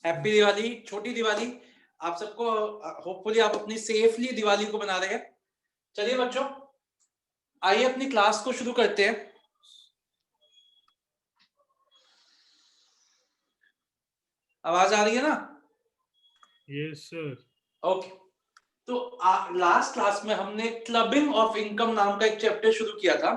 Happy Diwali, छोटी दिवाली आप सबको। होपफुली आप अपनी सेफली दिवाली को मना रहे हैं। चलिए बच्चों, आइए अपनी क्लास को शुरू करते हैं। आवाज आ रही है ना? Yes sir. ओके। तो लास्ट क्लास में हमने क्लबिंग ऑफ इनकम नाम का एक चैप्टर शुरू किया था,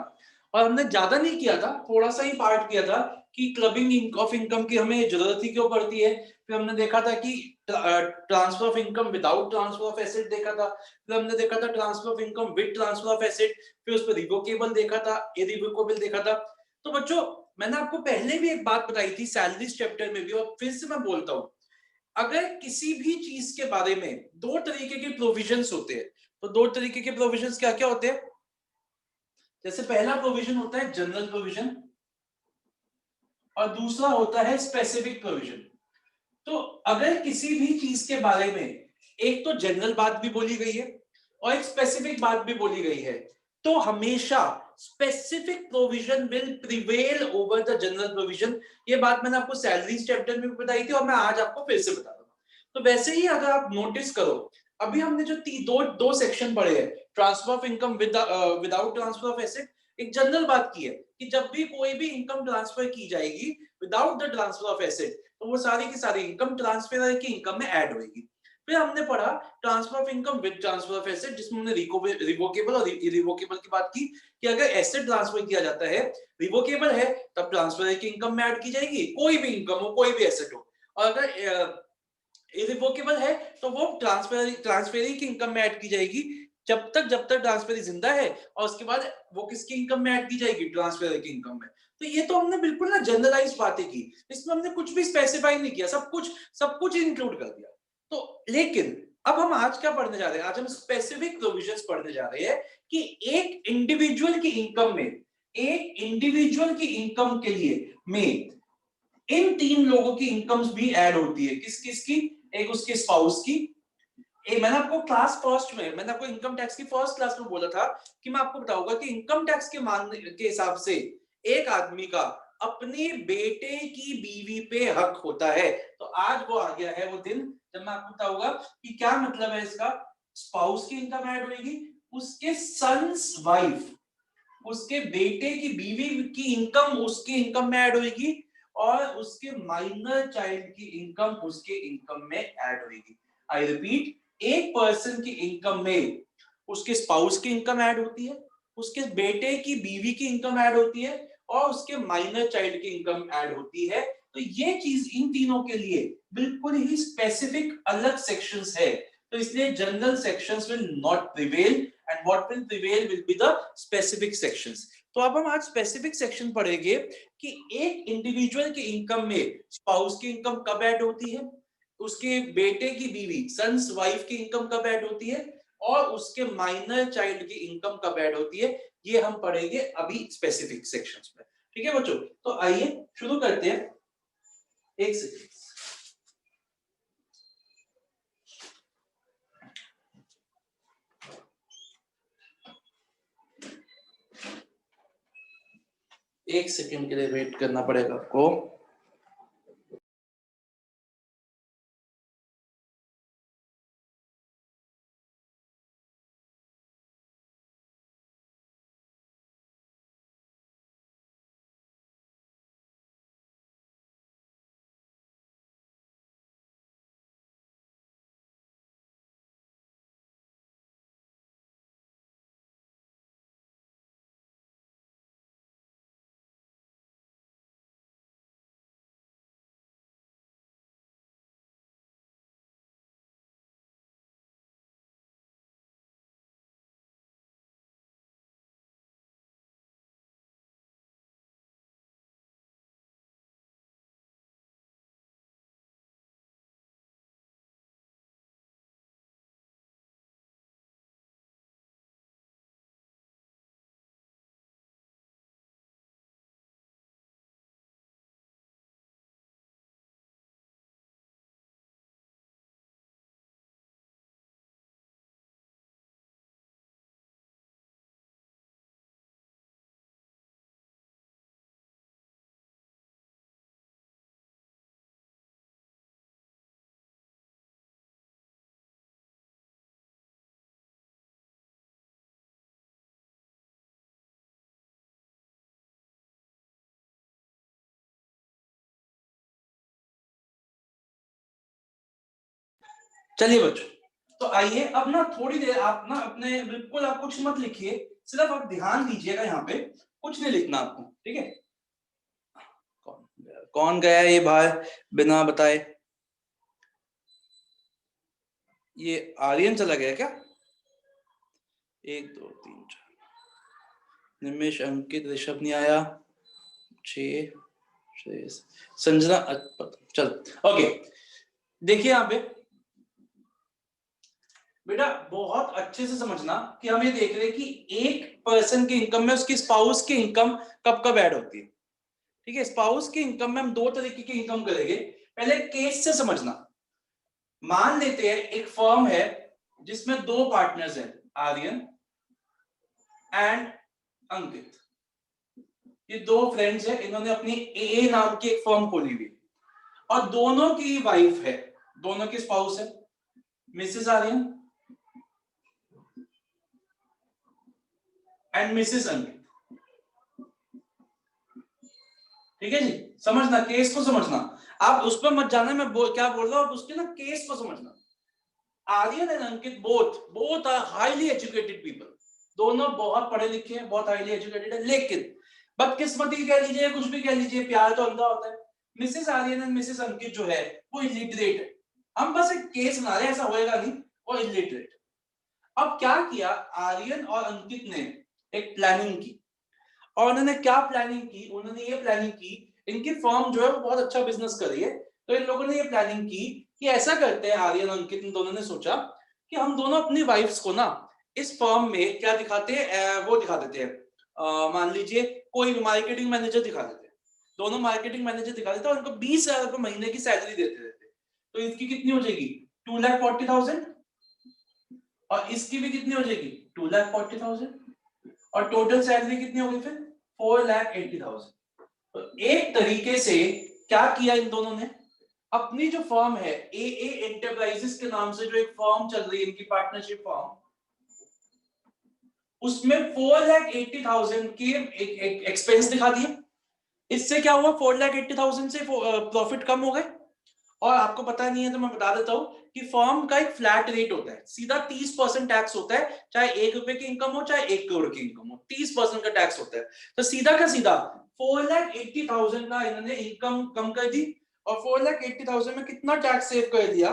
और हमने ज्यादा नहीं किया था, थोड़ा सा ही पार्ट किया था कि क्लबिंग ऑफ इनकम की हमें जरूरत ही क्यों पड़ती है। फिर हमने देखा था कि transfer of income without transfer of asset देखा था। फिर हमने देखा था transfer of income with transfer of asset. फिर उस पर रिवोकेबल देखा था, इरिवोकेबल देखा था। तो बच्चों, मैंने आपको पहले भी एक बात बताई थी सैलरीज चैप्टर में भी, और फिर से मैं बोलता हूँ, अगर किसी भी चीज के बारे में दो तरीके के प्रोविजंस होते हैं, तो दो तरीके के प्रोविजंस क्या क्या होते हैं? जैसे पहला प्रोविजन होता है जनरल प्रोविजन, और दूसरा होता है स्पेसिफिक प्रोविजन। तो अगर किसी भी चीज के बारे में एक तो जनरल बात भी बोली गई है और एक स्पेसिफिक बात भी बोली गई है, तो हमेशा specific provision will prevail over the general provision. ये बात मैंने आपको सैलरीज चैप्टर में भी बताई थी, और मैं आज आपको फिर से बता रहा हूं। तो वैसे ही अगर आप नोटिस करो, अभी हमने जो दो दो सेक्शन पढ़े हैं, transfer of income without transfer of asset, एक जनरल बात की है कि जब भी कोई भी इनकम ट्रांसफर की जाएगी without the transfer of asset, तो वो सारी की सारी इनकम ट्रांसफर की इनकम में ऐड होगी। फिर हमने पढ़ा transfer of income with transfer of asset, जिसमें हमने रिवोकेबल और इरिवोकेबल की बात की कि अगर एसेट ट्रांसफर किया जाता है, रिवोकेबल है, तब ट्रांसफर की इनकम में ऐड की जाएगी, कोई भी इनकम हो, कोई भी एसेट हो। और अगर इरिवोकेबल है, तो वो ट्रांसफेरी की इनकम में ऐड की जाएगी, जब तक ट्रांसफेरी जिंदा है, और उसके बाद वो किसकी इनकम में ऐड की जाएगी? ट्रांसफेरी की इनकम में। तो ये तो हमने बिल्कुल ना जनरलाइज बातें की, इसमें हमने कुछ भी स्पेसिफाई नहीं किया, सब कुछ इंक्लूड कर दिया। तो लेकिन अब हम आज क्या पढ़ने जा रहे हैं? आज हम स्पेसिफिक प्रोविजंस पढ़ने जा रहे हैं कि एक इंडिविजुअल की इनकम के लिए में इन तीन लोगों की इनकम्स भी ऐड होती है। किस किस की? एक उसके स्पाउस की। मैंने आपको क्लास फर्स्ट में, मैंने आपको इनकम टैक्स की फर्स्ट क्लास में बोला था कि मैं आपको बताऊंगा कि इनकम टैक्स के मानने के हिसाब से एक आदमी का अपने बेटे की बीवी पे हक होता है। तो आज वो आ गया है वो दिन जब मैं आपको बताऊंगा कि क्या मतलब है इसका। स्पाउस की इनकम ऐड होगी, उसके सन्स वाइफ, उसके बेटे की बीवी की इनकम उसकी इनकम में ऐड होगी, और उसके माइनर चाइल्ड की इनकम उसके इनकम में ऐड होगी। आई रिपीट, एक पर्सन की इनकम में उसके स्पाउस की इनकम ऐड होती है, उसके बेटे की बीवी की इनकम ऐड होती है, और उसके माइनर चाइल्ड की इनकम ऐड होती है। तो ये चीज इन तीनों के लिए बिल्कुल ही स्पेसिफिक अलग सेक्शंस है। तो इसलिए general sections will not prevail, and what will prevail will be the specific sections. तो अब हम आज स्पेसिफिक सेक्शन पढ़ेंगे कि एक इंडिविजुअल की इनकम में स्पाउस की इनकम कब ऐड होती है, उसके बेटे की बीवी सन्स वाइफ की इनकम कब ऐड होती है, और उसके माइनर चाइल्ड की इनकम कब ऐड होती है। ये हम पढ़ेंगे अभी स्पेसिफिक सेक्शंस में। ठीक है बच्चों, तो आइए शुरू करते हैं। एक सेकंड, एक सेकंड के लिए वेट करना पड़ेगा आपको। चलिए बच्चों, तो आइए अब ना थोड़ी देर आप ना अपने बिल्कुल आप कुछ मत लिखिए, सिर्फ आप ध्यान दीजिएगा, यहाँ पे कुछ नहीं लिखना आपको, ठीक है। कौन गया ये बाहर बिना बताए? ये आर्यन चला गया क्या? 1 2 3 4 निमेश, अंकित, ऋषभ नहीं आया, 6 संजना, चल ओके। देखिए यहाँ पे बेटा बहुत अच्छे से समझना कि हम ये देख रहे हैं कि एक पर्सन की इनकम में उसकी स्पाउस की इनकम कब कब ऐड होती है, ठीक है। स्पाउस की इनकम में हम 2 तरीके की इनकम करेंगे। पहले केस से समझना, मान लेते हैं एक फर्म है जिसमें 2 पार्टनर्स हैं, आर्यन एंड अंकित। ये 2 फ्रेंड्स हैं, इन्होंने अपनी ए नाम की एक फर्म खोली हुई और दोनों की वाइफ है, दोनों की स्पाउस है मिसेस आर्यन एंड मिसेस अंकित, ठीक है जी। समझना, केस को समझना, आप उस पर मत जाना मैं क्या बोल रहा हूं, आप उसके ना केस को समझना। Aryan and Ankit both are highly educated people, दोनों बहुत पढ़े लिखे हैं, बहुत हाईली एजुकेटेड है, लेकिन बदकिस्मती कह लीजिए, कुछ भी कह लीजिए, प्यार तो अंधा होता है। मिसेस आर्यन एंड मिसेस अंकित जो है वो इलिटरेट है। हम बस एक केस बना रहे हैं, ऐसा होएगा नहीं, वो इलिटरेट। अब क्या किया आर्यन और अंकित ने, एक प्लानिंग की, और उन्होंने क्या प्लानिंग की, उन्होंने ये प्लानिंग की, इनकी फर्म जो है वो बहुत अच्छा बिजनेस कर रही है, तो इन लोगों ने ये प्लानिंग की कि ऐसा करते हैं, आर्यन अंकित इन दोनों ने सोचा कि हम दोनों अपनी वाइफ्स को ना इस फर्म में क्या दिखाते हैं, वो दिखा देते हैं, मान लीजिए कोई मार्केटिंग मैनेजर दिखा देते हैं, दोनों मार्केटिंग मैनेजर दिखा देते हैं और उनको 20,000 रुपए महीने की सैलरी देते रहते। तो इसकी कितनी हो जाएगी 2,40,000, और इसकी भी कितनी हो जाएगी 2,40,000, और टोटल सैलरी कितनी होगी फिर 4,80,000। तो एक तरीके से क्या किया इन दोनों ने, अपनी जो फर्म है ए एंटरप्राइजेस के नाम से जो एक फर्म चल रही है इनकी पार्टनरशिप फर्म, उसमें 4,80,000 के एक एक्सपेंस दिखा दिए। इससे क्या हुआ 4,80,000 से प्रॉफिट कम हो गए। और आपको पता नहीं है तो मैं बता देता हूं कि फर्म का एक फ्लैट रेट होता है, सीधा 30% टैक्स होता है, चाहे 1 रुपए की इनकम हो चाहे 1 करोड़ की इनकम हो, 30% का टैक्स होता है। तो सीधा का सीधा 4,80,000 का इन्होंने इनकम कम कर दी, और 4,80,000 में कितना टैक्स सेव कर दिया,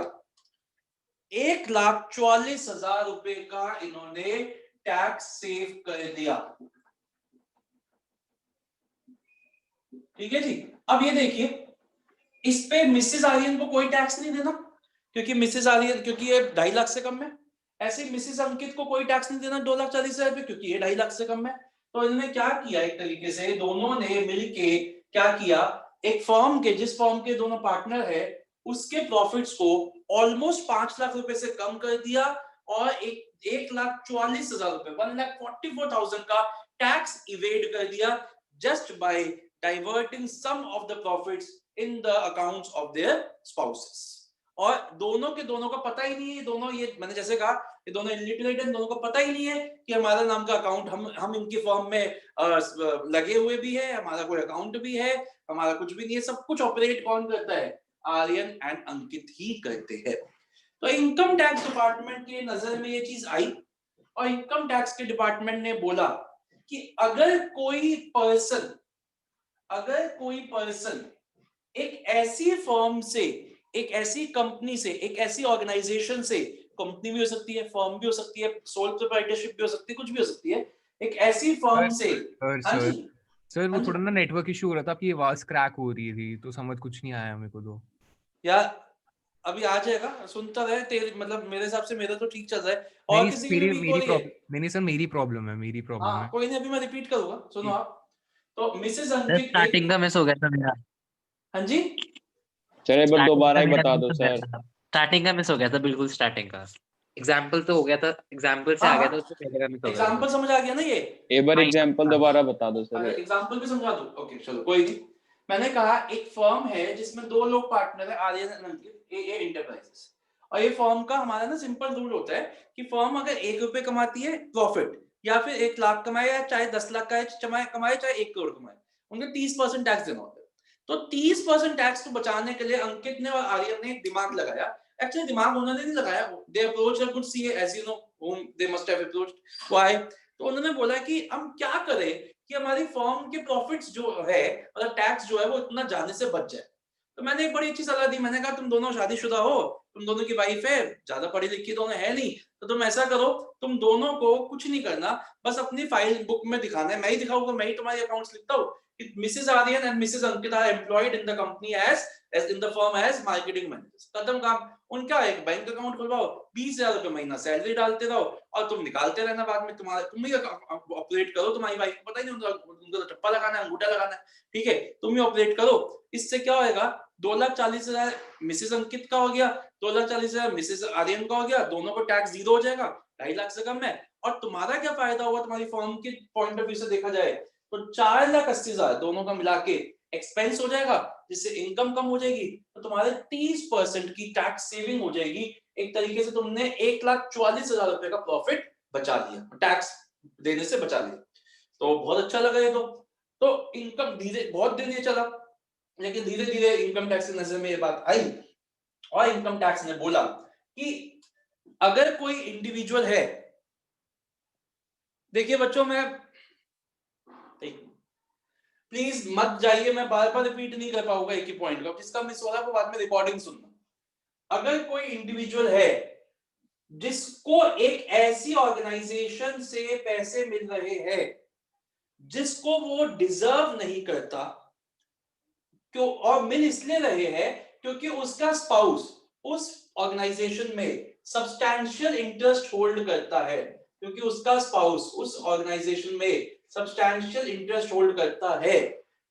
1,44,000 रुपए का इन्होंने टैक्स सेव कर दिया, ठीक है जी। अब ये देखिए, इस पे मिसेस आर्यन को कोई टैक्स नहीं देना, क्योंकि मिसेस आर्यन, क्योंकि ये 2.5 लाख से कम है। ऐसे मिसेस अंकित को कोई टैक्स नहीं देना 2,40,000 रुपए, क्योंकि ये 2.5 लाख से कम है। तो इन्होंने क्या किया, एक तरीके से दोनों ने मिलके क्या किया, एक फर्म के, जिस फर्म के दोनों पार्टनर है, उसके प्रॉफिट्स को ऑलमोस्ट 5 लाख रुपए से कम कर दिया, और 1,44,000 रुपए 1,44,000 का टैक्स इवेड कर दिया, just by diverting some of the profits in the accounts of their spouses. और दोनों के दोनों का पता ही नहीं है, दोनों, ये मैंने जैसे कहा, ये दोनों इलिटरेट हैं, दोनों को पता ही नहीं है कि हमारा नाम का अकाउंट, हम इनकी फर्म में लगे हुए भी है, हमारा कोई अकाउंट भी है, हमारा कुछ भी नहीं है। सब कुछ ऑपरेट कौन करता है, आर्यन एंड अंकित ही करते हैं। तो इनकम टैक्स डिपार्टमेंट की नजर में ये चीज आई, और इनकम टैक्स के डिपार्टमेंट ने बोला कि अगर कोई पर्सन एक ऐसी फर्म से, एक ऐसी कंपनी से, एक ऐसी ऑर्गेनाइजेशन से, कंपनी भी हो सकती है, फर्म भी हो सकती है, सोल प्रोप्राइटरशिप भी हो सकती है, कुछ भी हो सकती है, एक ऐसी फर्म से, हाँ जी सर वो हाँ जी, थोड़ा ना नेटवर्क इशू हो रहा था, आपकी आवाज क्रैक हो रही थी तो समझ कुछ नहीं आया मेरे को तो। यार अभी आ जाएगा, सुनता रहे तेरे, मतलब मेरे हिसाब से मेरा तो ठीक चल रहा है, और नहीं किसी की भी मेरी वीक हो मेरी रही है। प्रॉब्लम नहीं सर, मेरी प्रॉब्लम है, मेरी प्रॉब्लम हाँ है। कोई नहीं, अभी मैं रिपीट करूंगा, सुनो आप। तो मिसेस सर अंकित एक, स्टार्टिंग का मिस हो गया था मेरा। हाँ जी, सर एक बार स्टार्टिंग दोबारा का ही मेरा बता मिस दो हो गया सर। था। स्टार्टिंग का मिस हो गया था, बिल्कुल स्टार्टिंग का। एग्जाम्पल तो हो गया था, एग्जाम्पल से हाँ आ गया था, हाँ, उससे पहले का मिस हो गया था एग्जाम्पल सर। समझ आ गया ना ये, एक बार हाँ एग्जांपल हाँ। दोबारा बता दो सर। अगर एग्जाम्पल भी समझा दो, ओके चलो कोई नहीं। मैंने कहा एक फर्म है जिसमें 2 लोग पार्टनर है, Aryan and Ankit, A enterprises. और ये फर्म का हमारा ना सिंपल रूल होता है कि फर्म अगर 1 रुपए कमाती है प्रॉफिट, या फिर 1 लाख कमाए, या चाहे 10 लाख का कमाए, चाहे 1 करोड़ कमाए, उनको 30% टैक्स देना होता है। तो 30% टैक्स को बचाने के लिए अंकित ने और आर्यन ने एक दिमाग लगाया, एक्चुअली दिमाग उन्होंने नहीं लगाया, they approach a good CA as you know whom they must have approached. Why? तो उन्होंने बोला कि हम क्या करें कि हमारी फर्म के प्रॉफिट्स जो है और टैक्स जो है वो इतना जाने से बच जाए। तो मैंने एक बड़ी अच्छी सलाह दी, मैंने कहा तुम दोनों शादीशुदा हो, तुम दोनों की वाइफ है, ज्यादा पढ़ी लिखी दोनों है नहीं, तो तुम ऐसा करो, तुम दोनों को कुछ नहीं करना, बस अपनी फाइल बुक में दिखाना है, मैं ही दिखाऊंगा, मैं ही तुम्हारी अकाउंट्स लिखता हूँ कि Mrs Aryan and Mrs Ankita are employed in the company as in the firm as marketing managers. खत्म काम। उनका एक बैंक अकाउंट खुलवाओ, 20,000 रुपए महीना सैलरी डालते रहो और तुम निकालते रहना बाद में, तुम्हारा तुम ही ऑपरेट करो, तुम्हारी वाइफ को पता ही नहीं, उनको तो टप्पा लगाना है, अंगूठा लगाना है, ठीक है, तुम ही ऑपरेट करो। इससे क्या होएगा, 2,40,000 मिसेस अंकित का हो गया, 2,40,000 मिसेस आर्यन का हो गया, दोनों को टैक्स जीरो हो जाएगा, 2.5 लाख से कम है। और तुम्हारा क्या फायदा होगा, तुम्हारी फर्म के पॉइंट ऑफ व्यू से देखा जाए तो 4,80,000 दोनों का मिला के एक्सपेंस हो जाएगा, जिससे इनकम कम हो जाएगी, तो तुम्हारे 30% की टैक्स सेविंग हो जाएगी। एक तरीके से तुमने 1,44,000 रुपए का प्रॉफिट बचा लिया, टैक्स देने से बचा लिया। तो बहुत अच्छा लगा ये तो इनकम धीरे बहुत दिन ये चला, लेकिन धीरे धीरे इनकम टैक्स की नजर में ये बात आई और इनकम टैक्स ने बोला कि अगर कोई इंडिविजुअल है, देखिए बच्चों, मैं प्लीज मत जाइए, मैं बार बार रिपीट नहीं कर पाऊंगा एक ही पॉइंट को, जिसका मिस हो रहा है वो बाद में रिकॉर्डिंग सुनना। अगर कोई इंडिविजुअल है जिसको एक ऐसी ऑर्गेनाइजेशन से पैसे मिल रहे हैं जिसको वो डिजर्व नहीं करता, क्यों, और मिल इसलिए रहे हैं क्योंकि उसका स्पाउस उस ऑर्गेनाइजेशन में सब्सटैंशियल इंटरेस्ट होल्ड करता है, क्योंकि उसका स्पाउस उस ऑर्गेनाइजेशन में सब्सटैंशियल इंटरेस्ट होल्ड करता है,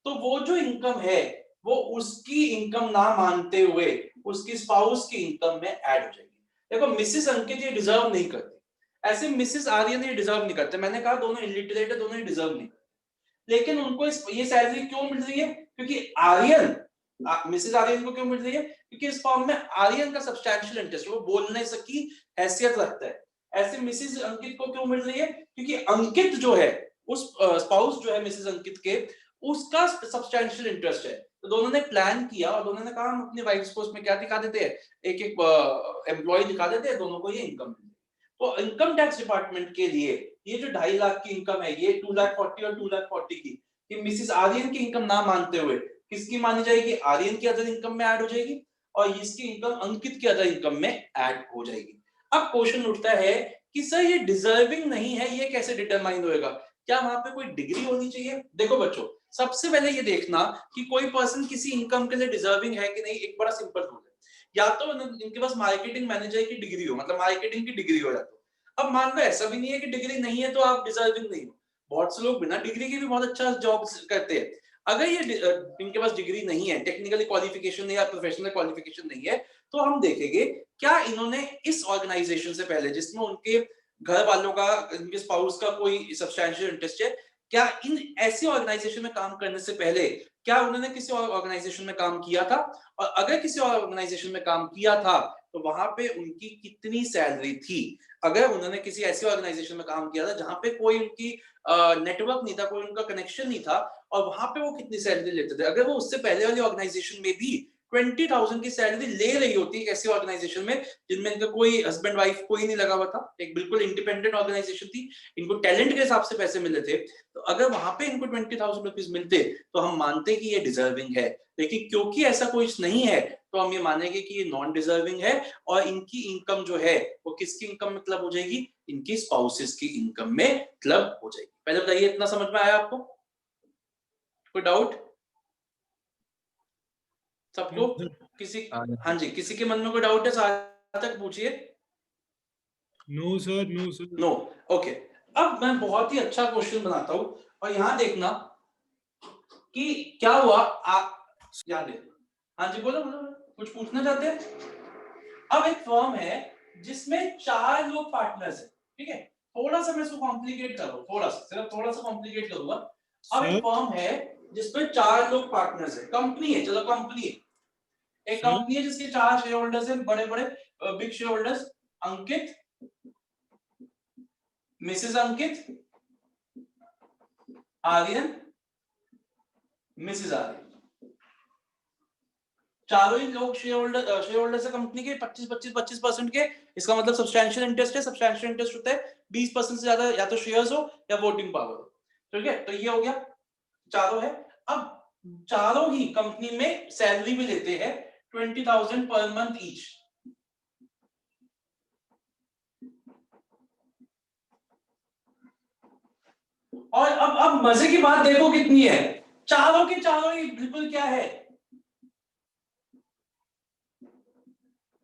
तो वो जो इनकम है वो उसकी इनकम ना मानते हुए उसकी स्पाउस की इनकम में ऐड हो जाएगी। देखो मिसेस अंकित ये डिजर्व नहीं करती, ऐसे मिसेस आर्यन ये डिजर्व नहीं करते, मैंने कहा दोनों इलिटरेट है, दोनों ही डिजर्व नहीं, लेकिन उनको ये सैलरी क्यों मिल रही है, क्योंकि आर्यन मिसेस आर्यन को क्यों मिल रही है, क्योंकि इस फॉर्म में आर्यन का सब्सटैंशियल इंटरेस्ट, वो बोलने की हैसियत रखता है। ऐसे मिसेस अंकित को क्यों मिल रही है, क्योंकि अंकित जो है उस स्पाउस जो है मिसेस अंकित के, उसका सब्सटैंशियल इंटरेस्ट है। तो दोनों ने प्लान किया और दोनों ने कहा हम अपनी वाइफ्स को उसमें क्या दिखा देते हैं, एक एक एम्प्लॉय दिखा देते हैं, दोनों को ये इनकम मिल। तो इनकम टैक्स डिपार्टमेंट के लिए ये जो 2.5 लाख की इनकम है, ये 2,40,000 और 2,40,000 की, कि मिसेस आर्यन की इनकम ना मानते हुए किसकी मानी जाएगी, आर्यन की अदर इनकम में ऐड हो जाएगी और इसकी इनकम अंकित की अदर इनकम में ऐड हो जाएगी। अब क्वेश्चन उठता है कि सर ये डिजर्विंग नहीं है, ये कैसे डिटरमाइन होएगा, क्या वहां पे कोई डिग्री होनी चाहिए? देखो बच्चों, सबसे पहले ये देखना कि कोई पर्सन किसी इनकम के लिए डिजर्विंग है कि नहीं, एक बड़ा सिंपल रूल है, या तो इनके पास मार्केटिंग मैनेजर की डिग्री हो, मतलब मार्केटिंग की डिग्री हो, या तो अब मान लो ऐसा भी नहीं है कि डिग्री नहीं है तो आप डिजर्विंग नहीं हो, बहुत से लोग बिना डिग्री के भी बहुत अच्छा जॉब करते हैं। अगर ये इनके पास डिग्री नहीं है, टेक्निकली क्वालिफिकेशन या प्रोफेशनल क्वालिफिकेशन नहीं है, तो हम देखेंगे क्या इन्होंने इस ऑर्गेनाइजेशन से पहले, जिसमें उनके घर वालों का, इनके स्पाउस का कोई सब्सटैंशियल इंटरेस्ट है, क्या इन ऐसी ऑर्गेनाइजेशन में काम करने से पहले क्या उन्होंने किसी और ऑर्गेनाइजेशन में काम किया था, और अगर किसी और ऑर्गेनाइजेशन में काम किया था तो वहां पे उनकी कितनी सैलरी थी। अगर उन्होंने किसी ऐसी ऑर्गेनाइजेशन में काम किया था जहां पे कोई उनकी नेटवर्क नहीं था, कोई उनका कनेक्शन नहीं था, और वहां पे वो कितनी सैलरी लेते थे, अगर वो उससे पहले वाली ऑर्गेनाइजेशन में भी 20,000 की सैलरी ले रही होती है, ऐसी ऑर्गेनाइजेशन में जिनमें इनका कोई हस्बैंड वाइफ कोई नहीं लगा हुआ था, एक बिल्कुल इंडिपेंडेंट ऑर्गेनाइजेशन थी, इनको टैलेंट के हिसाब से पैसे मिले थे, तो अगर वहां पे इनको 20,000 रुपीज मिलते तो हम मानते कि ये डिजर्विंग है। लेकिन क्योंकि ऐसा कुछ नहीं है तो हम ये मानेंगे कि ये नॉन डिजर्विंग है, और इनकी इनकम जो है वो किसकी इनकम में क्लब हो जाएगी, इनकी स्पाउसेस की इनकम में क्लब हो जाएगी। पहले बताइए, इतना समझ में आया आपको? कोई डाउट सबको? किसी, हाँ जी, किसी के मन में कोई डाउट है साथ तक पूछिए। No sir, no sir. No, okay. अब मैं बहुत ही अच्छा क्वेश्चन बनाता हूं और यहां देखना कि क्या हुआ, आप याद है? हाँ जी, बोलो बोलो, कुछ पूछना चाहते हैं? अब एक फर्म है जिसमें 4 लोग पार्टनर्स हैं, ठीक है, थोड़ा सा मैं इसको कॉम्प्लिकेट करूँ, थोड़ा सा, सिर्फ थोड़ा सा कॉम्प्लिकेट करूंगा। अब एक फर्म है जिसमें 4 लोग पार्टनर्स है, कंपनी है, चलो कंपनी है, एक कंपनी है जिसके 4 शेयर होल्डर्स हैं, बड़े बड़े बिग शेयर होल्डर्स, अंकित, मिसेस अंकित, आर्यन, मिसेस आर्यन, चारों ही लोग शेयर होल्डर्स है कंपनी के 25% के, इसका मतलब सब्सटैंशियल इंटरेस्ट है। सब्सटैंशियल इंटरेस्ट होता है 20% से ज्यादा या तो शेयर्स हो या वोटिंग पावर हो, ठीक है। तो ये हो गया, चारों है। अब चारों ही कंपनी में सैलरी भी लेते हैं 20,000 पर मंथ ईच। और अब मजे की बात देखो कितनी है, चारों के चारों ही बिल्कुल क्या है,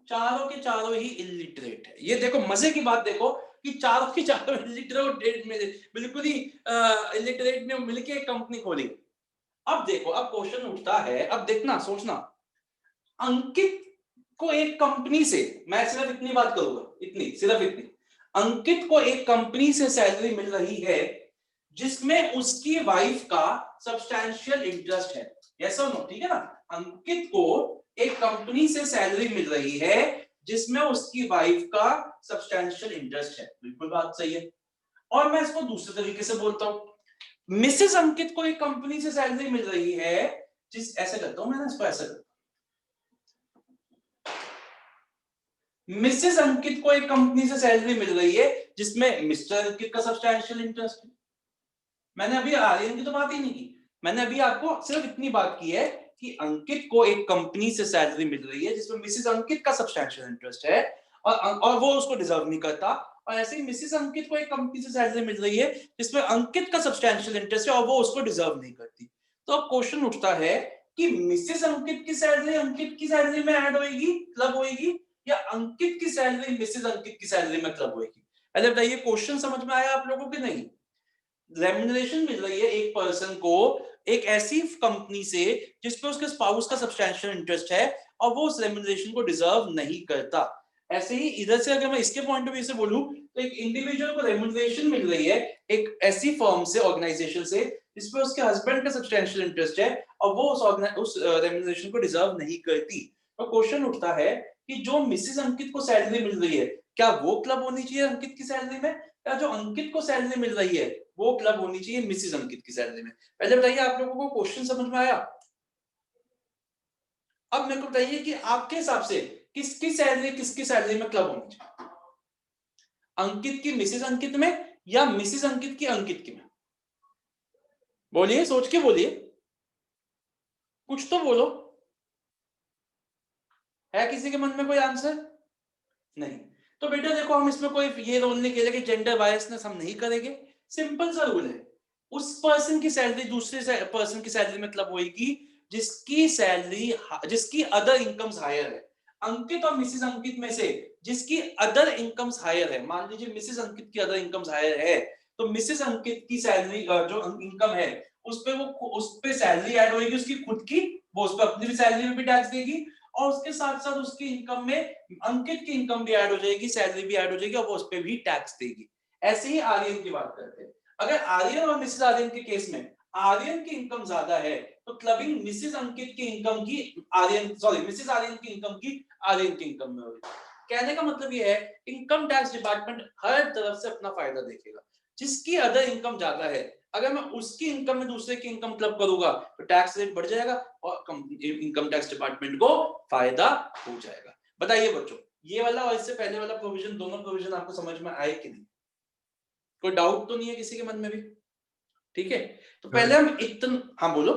चारों के चारों ही इलिटरेट है। ये देखो मजे की बात देखो कि चारों के चारों इलिटरेट में बिल्कुल ही इलिटरेट ने मिलके कंपनी खोली। अब देखो, अब क्वेश्चन उठता है, अब देखना सोचना, अंकित को एक कंपनी से, मैं सिर्फ इतनी बात करूंगा, इतनी सिर्फ इतनी, अंकित को एक कंपनी से सैलरी मिल रही है जिसमें उसकी वाइफ का सब्सटैंशियल इंटरेस्ट है, यस और नो, ठीक है ना। अंकित को एक कंपनी से सैलरी मिल रही है जिसमें उसकी वाइफ का सब्सटैंशियल इंटरेस्ट है, बिल्कुल बात सही है। और मैं इसको दूसरे तरीके से बोलता हूं, मिसेस अंकित को एक कंपनी से सैलरी मिल रही है ऐसे करता हूं, मैंने इसको ऐसे करता, मिसेस अंकित को एक कंपनी से सैलरी मिल रही है जिसमें मिस्टर अंकित का सब्सटैंशियल इंटरेस्ट है। मैंने अभी आर्यन की तो बात ही नहीं की, मैंने अभी आपको सिर्फ इतनी बात की है कि अंकित को एक कंपनी से सैलरी मिल रही है जिसमें मिसेस अंकित का सब्सटैंशियल इंटरेस्ट है और वो उसको डिजर्व नहीं करता, और ऐसे ही मिसेस अंकित को एक कंपनी से सैलरी मिल रही है जिसमें अंकित का सब्सटैंशियल इंटरेस्ट है और वो उसको डिजर्व नहीं करती। तो अब क्वेश्चन उठता है कि मिसेस अंकित की सैलरी अंकित की सैलरी में ऐड होएगी, क्लब होएगी, या अंकित की सैलरी मिसेस अंकित की सैलरी में क्लब होएगी। पहले बताइए, क्वेश्चन समझ में आया आप लोगों की नहीं? रेम्यूनरेशन मिल रही है एक पर्सन को एक ऐसी कंपनी से जिसपे उसके स्पाउस का सब्सटैंशियल इंटरेस्ट है और वो उस रेम्यूनरेशन को डिजर्व नहीं करता। ऐसे ही इधर से अगर मैं इसके पॉइंट ऑफ व्यू से बोलूं तो एक इंडिविजुअल को रेम्यूनरेशन मिल रही है एक ऐसी फर्म से, ऑर्गेनाइजेशन से, जिसपे उसके हस्बैंड का सब्सटैंशियल इंटरेस्ट है और वो उस रेम्यूनरेशन को डिजर्व नहीं करती। तो क्वेश्चन उठता है कि जो मिसेस अंकित को सैलरी मिल रही है, क्या वो क्लब होनी चाहिए अंकित की सैलरी में, या जो अंकित को सैलरी मिल रही है वो क्लब होनी चाहिए मिसेस अंकित की सैलरी में? पहले बताइए आप लोगों को क्वेश्चन समझ में आया? अब मेरे को बताइए कि आपके हिसाब से किसकी सैलरी में क्लब होनी चाहिए, अंकित की मिसेस अंकित में या मिसेस अंकित की अंकित की में? बोलिए, सोच के बोलिए, कुछ तो बोलो। है किसी के मन में कोई आंसर? नहीं। तो बेटा देखो, हम इसमें कोई ये रोल नहीं खेलेंगे, जेंडर बायसनेस हम नहीं करेंगे। सिंपल सा रूल है, उस पर्सन की सैलरी दूसरे पर्सन की सैलरी में क्लब होएगी जिसकी अदर इनकम्स हायर है। अंकित और मिसेस अंकित में से जिसकी अदर इनकम्स हायर है, मान लीजिए मिसेस अंकित की अदर इनकम्स हायर है, तो मिसेस अंकित की सैलरी जो इनकम है उस पे सैलरी ऐड होएगी उसकी खुद की, वो उस पर अपनी भी सैलरी में भी टैक्स देगी, और उसके साथ साथ उसकी इनकम में अंकित की इनकम भी ऐड हो जाएगी, सैलरी भी ऐड हो जाएगी और वो उस पर भी टैक्स देगी। ऐसे ही आर्यन की बात करते हैं, अगर आर्यन और मिसेस आर्यन के केस में आर्यन की इनकम ज्यादा है तो क्लबिंग मिसेस अंकित की इनकम की मिसेस आर्यन की इनकम की आर्यन की इनकम में होगी। कहने का मतलब ये है, इनकम टैक्स डिपार्टमेंट हर तरफ से अपना फायदा देखेगा। जिसकी अदर इनकम ज्यादा है, अगर मैं उसकी इनकम में दूसरे की इनकम क्लब करूंगा तो टैक्स रेट बढ़ जाएगा और इनकम टैक्स डिपार्टमेंट को फायदा हो जाएगा। बताइए बच्चों, ये वाला और इससे पहले वाला प्रोविजन, दोनों प्रोविजन आपको समझ में आए कि नहीं? कोई डाउट तो नहीं है किसी के मन में भी? ठीक है, तो पहले हम इतना, हाँ बोलो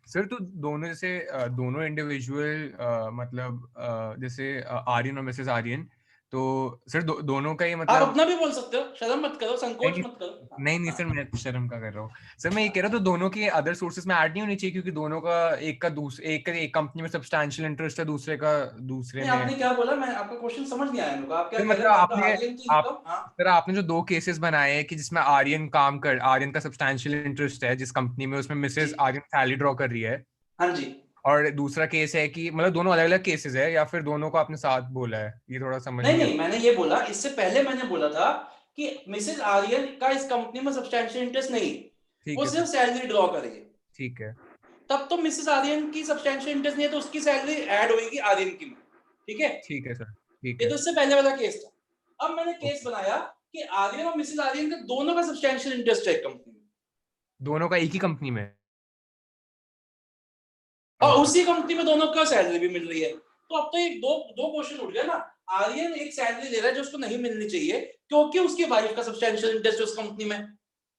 सर। तो दोनों जैसे दोनों इंडिविजुअल मतलब जैसे आर्यन और मिसेस आर्यन, तो सर दोनों का ही आप मतलब अपना भी बोल सकते हो, शर्म मत करो, संकोच नहीं मत करो। नहीं सर, मैं शर्म का कर रहा हूँ सर। मैं ये कह रहा हूँ तो दोनों के अदर सोर्सेज में ऐड नहीं होनी चाहिए, क्योंकि दोनों का एक कंपनी में सब्सटैंशियल इंटरेस्ट है, दूसरे का दूसरे नहीं, में। आपने क्या बोला, मैं आपका क्वेश्चन समझ नहीं आया मेरे को। आप क्या सर कह रहे मतलब हैं? आपने आर्यन की आप इनकम, हाँ सर आपने जो दो केसेस बनाए हैं कि जिसमें आर्यन का सब्सटैंशियल इंटरेस्ट है जिस कंपनी में, उसमें मिसेस जी, आर्यन सैलरी ड्रॉ कर रही है, हाँ जी। और दूसरा केस है कि मतलब दोनों अलग अलग केसेस है, या फिर दोनों को आपने साथ बोला है? ये थोड़ा समझ नहीं नहीं नहीं, मैंने ये बोला, इससे पहले मैंने बोला था कि मिसेस आर्यन का इस कंपनी में सब्सटैंशियल इंटरेस्ट नहीं, ठीक वो है सिर्फ सर, सैलरी ड्रॉ करेगी। ठीक है तब तो मिसेस आर्यन की सब्सटैंशियल इंटरेस्ट नहीं है तो उसकी सैलरी ऐड होगी आर्यन की में, ठीक है। ठीक है सर, ठीक ये है तो इससे पहले वाला केस था। अब मैंने केस ओके। बनाया कि आर्यन और मिसेस आर्यन का दोनों का सब्सटैंशियल इंटरेस्ट है कंपनी में। दोनों का एक ही कंपनी में? और उसी कंपनी में दोनों का सैलरी भी मिल रही है। तो अब तो एक दो क्वेश्चन उठ गया ना। आर्यन एक सैलरी ले रहा है जो उसको नहीं मिलनी चाहिए क्योंकि उसकी वाइफ का सब्सटेंशियल इंटरेस्ट है उस कंपनी में।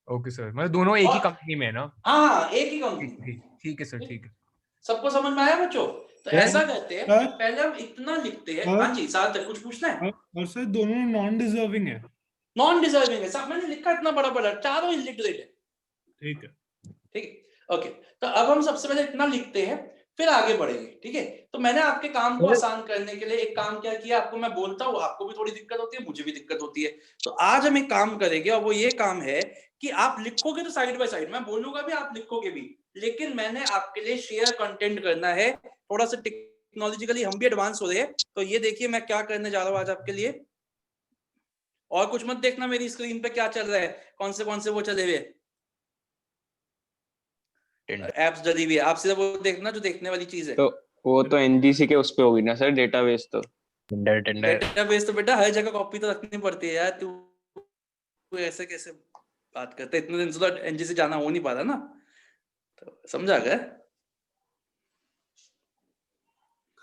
ओके सर, मतलब दोनों एक ही और- कंपनी में है ना? हाँ, एक ही कंपनी में। ठीक है सर, ठीक है। सबको समझ में आया बच्चों? तो सर, ऐसा करते हैं, सर, पहले हम इतना लिखते हैं। सर, हाँ जी, साथ तक कुछ पूछना है? और सर दोनों नॉन डिजर्विंग है। नॉन डिजर्विंग है सब, मैंने लिखा इतना बड़ा बड़ा, चारों इलिटरेट है। ठीक है। ठीक है, ओके। तो अब हम सबसे पहले इतना लिखते हैं, फिर आगे बढ़ेंगे। ठीक है, तो मैंने आपके काम को आसान करने के लिए एक काम क्या किया, आपको मैं बोलता हूँ, आपको भी थोड़ी दिक्कत होती है, मुझे भी दिक्कत होती है। तो आज हम एक काम करेंगे और वो ये काम है कि आप लिखोगे तो साइड बाय साइड, मैं बोलूंगा भी, आप लिखोगे भी, लेकिन मैंने आपके लिए शेयर कंटेंट करना है। थोड़ा सा टेक्नोलॉजिकली हम भी एडवांस हो रहे हैं। तो ये देखिए मैं क्या करने जा रहा हूँ आज आपके लिए। और कुछ मत देखना मेरी स्क्रीन पे क्या चल रहा है, कौन से वो चले हुए एप्स डली हुई है। आप सिर्फ वो देखना जो देखने वाली चीज है। तो वो तो एनजीसी के उस पे होगी ना सर, डेटाबेस तो। टेंडर डेटाबेस तो बेटा हर जगह कॉपी तो रखनी पड़ती है यार। तू ऐसे कैसे बात करते, इतने दिन से तो एनजीसी जाना हो नहीं पा रहा ना, तो समझा गया?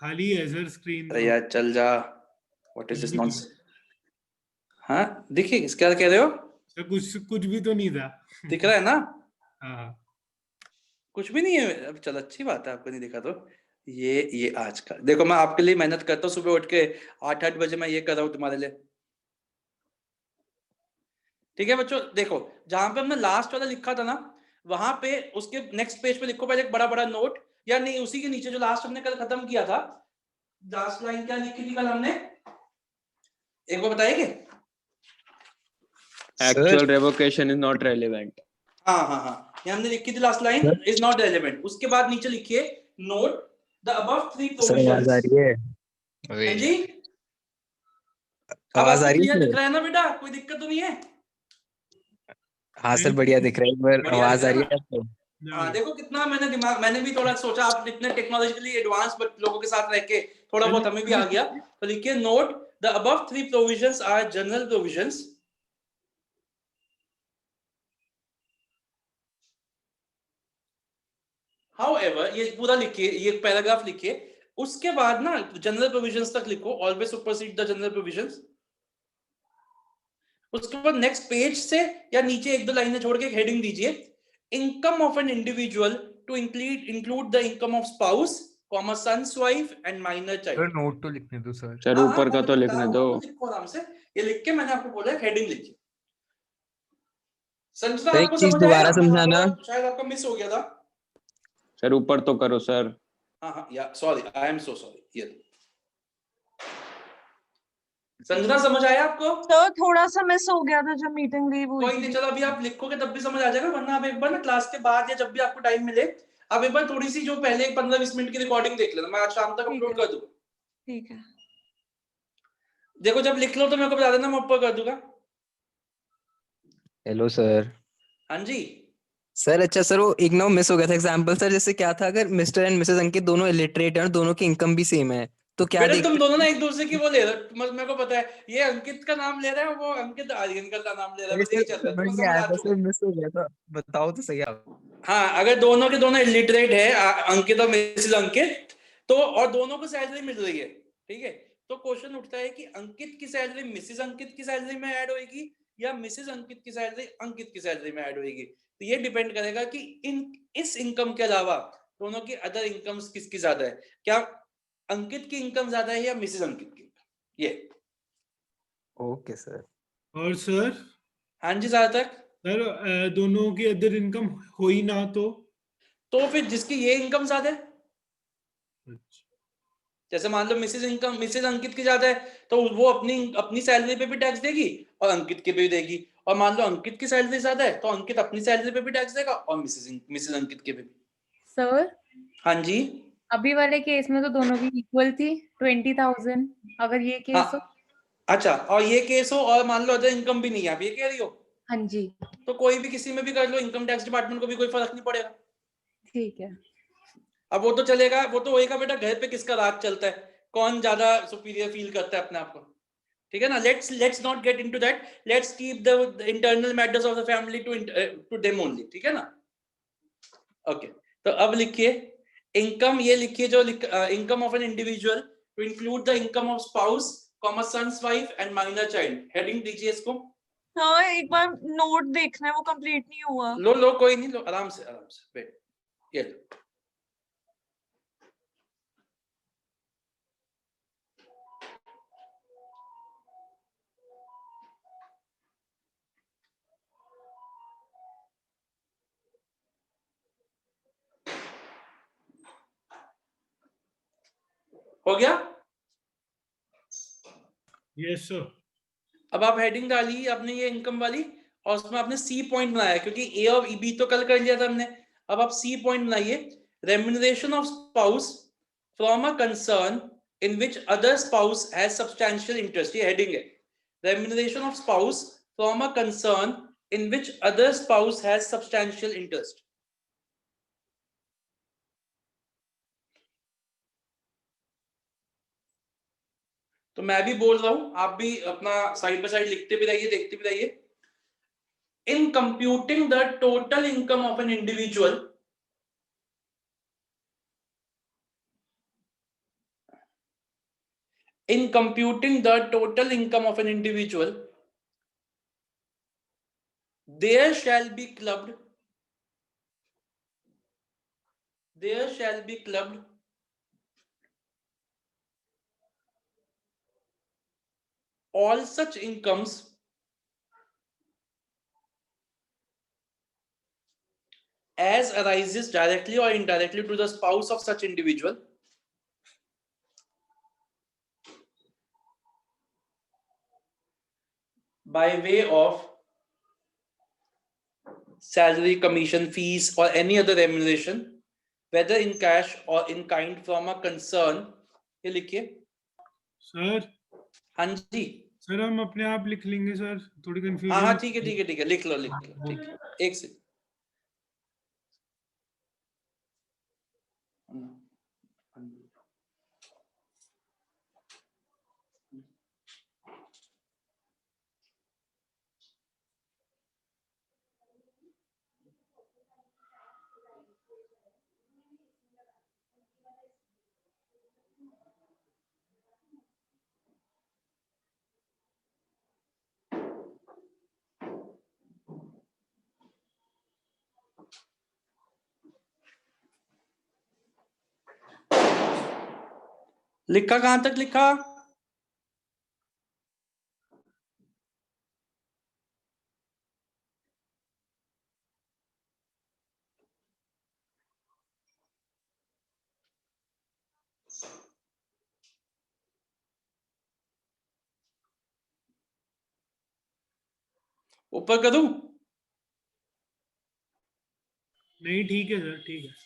खाली है सर स्क्रीन। अरे यार चल जा, व्हाट इज दिस नॉनसेंस। हाँ देखिए, क्या कह रहे हो? सर कुछ भी तो नहीं था। दिख रहा है ना? हाँ। कुछ भी नहीं है। अब चल, अच्छी बात है आपको नहीं दिखा तो। ये आज का देखो, मैं आपके लिए मेहनत करता हूँ, सुबह उठ के 8 बजे मैं ये कर रहा हूँ तुम्हारे लिए। ठीक है बच्चों, देखो जहां पे हमने लास्ट वाला लिखा था ना, वहां पे उसके नेक्स्ट पेज पे लिखो पहले एक बड़ा बड़ा नोट, या नहीं उसी के नीचे जो लास्ट हमने कल खत्म किया था। लास्ट लाइन क्या लिखी थी कल हमने, एक बार बताइए? Actual revocation is not relevant. हाँ, ये हमने लिखी थी last line, is not relevant. उसके बाद नीचे लिखिए नोट द अबव 3 प्रोविजंस। आ रही है? हाँ जी, अब आवाज आपको आ रही क्लियर है? दिख रहा है ना बेटा? कोई दिक्कत तो नहीं है? हाँ सर, बढ़िया दिख रहा है। एक बार बढ़िया आवाज दिख आ रहा रही है है आपको? हाँ, देखो कितना मैंने दिमाग, मैंने भी थोड़ा सोचा, आप इतने टेक्नोलॉजिकली एडवांस लोगों के साथ रह के थोड़ा बहुत हमें भी आ गया। तो लिखिए note the above 3 provisions are general provisions. However, ये पूरा लिखिए, ये पैराग्राफ लिखिए। उसके बाद ना जनरल प्रोविजंस तक लिखो, always supersede the general provisions. उसके बाद नेक्स्ट पेज से या नीचे एक दो लाइनें छोड़ के एक हेडिंग दीजिए, income of an individual to include the income of spouse, comma sons wife and minor sir child. Note तो लिखने दो सर। सर ऊपर का तो लिखने दो। लिखो आराम से, ये लिख के मैंने आपको बोला हेडिंग लिखिए। संजना सर, एक आपको चीज समझ दोबारा आया? समझाना। शायद आपका मिस हो गया था। सर ऊपर तो करो सर। हाँ, या sorry, I am so sorry. ये संजना समझ आया आपको? तो थोड़ा सा मिस हो गया था जब मीटिंग लीव हुई कोई थी। नहीं, चलो अभी आप लिखोगे तब भी समझ आ जाएगा, वरना आप एक बार ना क्लास के बाद या जब भी आपको टाइम मिले, आप एक बार थोड़ी सी जो पहले 15-20 मिनट की रिकॉर्डिंग देख लेना, मैं आज शाम तक अपलोड कर दूंगा। ठीक है। देखो जब लिख लो तो मेरे को बता देना, मैं ऊपर कर दूंगा। Hello sir. हाँ जी, सर अच्छा सर, वो एक ना मिस हो गया था एग्जांपल सर। जैसे क्या था, अगर मिस्टर एंड मिसेस अंकित दोनों इलिटरेट हैं और दोनों की इनकम भी सेम है, तो क्या बेटा देख तुम दोनों ना एक दूसरे की वो ले रहे हो, मेरे को पता है। ये अंकित का नाम ले रहा है, वो अंकित आर्यन का नाम ले रहा है, बस यही चल रहा है, तुम्हें समझ आ चुका है। मिस हो गया था, बताओ तो सही आप। हाँ, अगर दोनों के दोनों इलिटरेट है, अंकित और मिसेस अंकित, तो और दोनों को सैलरी मिल रही है, ठीक है, तो क्वेश्चन उठता है कि अंकित की सैलरी मिसेस अंकित की सैलरी में ऐड होगी या मिसेस अंकित की सैलरी अंकित की सैलरी में ऐड होगी। तो ये डिपेंड करेगा कि इस इनकम के अलावा दोनों की अदर इनकम्स किसकी ज्यादा है, क्या अंकित की इनकम ज्यादा है या मिसेस अंकित की इनकम। ये ओके सर। और सर हाँ जी, ज्यादा तक सर दोनों की अदर इनकम हो ही ना तो फिर जिसकी ये इनकम ज्यादा है, अच्छा। जैसे मान लो मिसेज अंकित की ज्यादा है, तो वो अपनी सैलरी पे भी टैक्स देगी और अंकित के भी देगी। और मान लो अंकित की सैलरी ज्यादा है, तो अंकित अपनी सैलरी पे भी टैक्स देगा और मिसेज अंकित के पे भी। सर हाँ जी, अभी वाले केस में तो दोनों की इक्वल थी 20,000। अगर ये केस हाँ, हो। अच्छा, और ये केस हो और मान लो अदर इनकम भी नहीं है, आप ये कह रही हो? हाँ जी, तो कोई भी किसी में भी कर लो, इनकम टैक्स डिपार्टमेंट को भी कोई फर्क नहीं पड़ेगा। ठीक है। अब वो तो चलेगा, वो तो होएगा बेटा, घर पे किसका राज चलता है, कौन ज्यादा सुपीरियर फील करता है अपने आप को, ठीक है ना। Let's not get into that, let's keep the internal matters of the family to them only, ठीक है ना। ओके, तो अब लिखिए इनकम ये लिखिए जो income of an individual to include the income of spouse comma sons wife and minor child. Heading दीजिए इसको। हाँ एक बार नोट देखना है, वो कंप्लीट नहीं हुआ। लो लो कोई नहीं, लो आराम से वेट। ये लो। हो गया? Yes sir. अब आप हेडिंग डाली आपने ये इनकम वाली, और उसमें आपने सी पॉइंट बनाया, क्योंकि ए और बी तो कल कर लिया था हमने। अब आप सी पॉइंट बनाइए। Remuneration of spouse from a concern in which other spouse has substantial interest, ये हेडिंग है। Remuneration of spouse from a concern in which other spouse has substantial interest. तो मैं भी बोल रहा हूं, आप भी अपना साइड बाय साइड लिखते भी रहिए, देखते भी रहिए। In computing the total income of an individual, in computing the total income of an individual, there shall be clubbed all such incomes as arises directly or indirectly to the spouse of such individual by way of salary, commission, fees or any other remuneration, whether in cash or in kind from a concern। ये लिखिए sir. हाँ जी sir हम अपने आप लिख लेंगे sir, थोड़ी हाँ कंफ्यूजन। हाँ ठीक है लिख लो ठीक है। एक से लिखा, कहां तक लिखा? ऊपर करूं? नहीं ठीक है सर, ठीक है।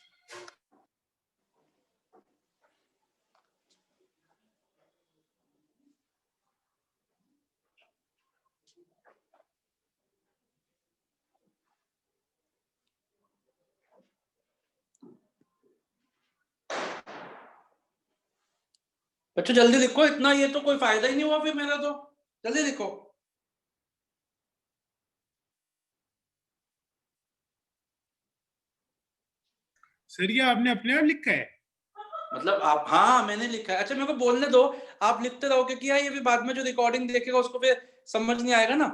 बच्चों जल्दी लिखो, इतना ये तो कोई फायदा ही नहीं हुआ फिर मेरा, तो जल्दी लिखो। सर ये आपने अपने आप लिखा है? मतलब आप, हाँ मैंने लिखा है। अच्छा मेरे को बोलने दो, आप लिखते रहो, क्योंकि ये भी बाद में जो रिकॉर्डिंग देखेगा उसको फिर समझ नहीं आएगा ना।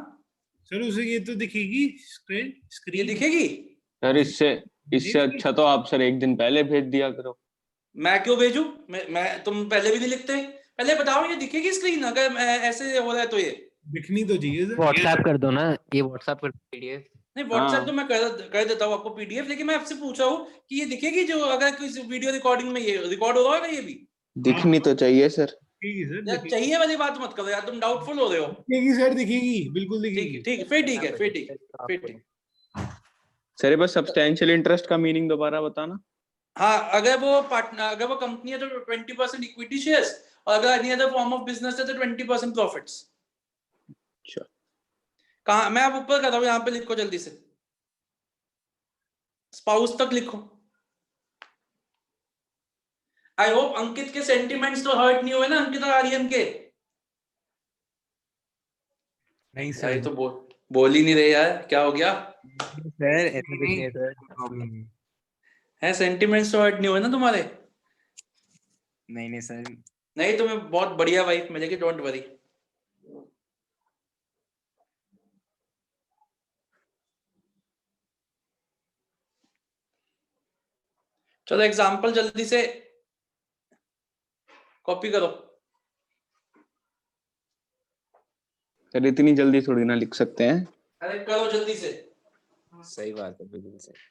सर उसे ये तो दिखेगी ये स्क्रीन दिखेगी? सर इससे अच्छा तो आप सर एक दिन पहले भेज दिया करो। मैं क्यों भेजूं? मैं तुम पहले भी नहीं लिखते? पहले बताओ ये दिखेगी स्क्रीन? अगर ऐसे हो रहा है तो ये दिखनी तो चाहिए सर। व्हाट्सएप कर दो ना, ये व्हाट्सएप कर पीडीएफ। नहीं, व्हाट्सएप हाँ। तो मैं कर देता हूँ आपको पीडीएफ, लेकिन मैं आपसे पूछा हूँ कि ये दिखेगी जो अगर किसी वीडियो रिकॉर्डिंग में ये रिकॉर्ड हो रहा होगा ये भी? दिखनी तो चाहिए सर। ठीक है सर, यार दिखेगी। चाहिए वाली बात मत करो यार, तुम डाउटफुल हो रहे हो। दिखेगी सर, दिखेगी, बिल्कुल ठीक दिखेगी। है ठीक है, फिर ठीक है। सर ये बस सब्सटैंशियल इंटरेस्ट का मीनिंग दोबारा बताना। हाँ, अगर वो पार्टनर, अगर वो कंपनी है तो 20% इक्विटी शेयर्स, और अगर any other form of business है तो 20% प्रॉफिट्स। अच्छा। कहाँ? मैं अब ऊपर कर रहा हूँ, यहाँ पे लिखो जल्दी से, स्पाउस तक लिखो। आई होप अंकित के सेंटिमेंट्स तो हर्ट नहीं हुए ना, अंकित और आर्यन के? नहीं यार ये सर। तो बोल ही नहीं रहे यार, क्या हो गया? सर ऐसा कुछ नहीं है सर। प्रॉब्लम नहीं। है सेंटिमेंट्स तो हर्ट नहीं हुए ना तुम्हारे? नहीं नहीं सर, नहीं, तुम्हें बहुत बढ़िया वाइफ मिलेगी, डोंट वरी। चलो एग्जाम्पल जल्दी से कॉपी करो। सर इतनी जल्दी थोड़ी ना लिख सकते हैं। अरे करो जल्दी से। सही बात है, बिल्कुल सही।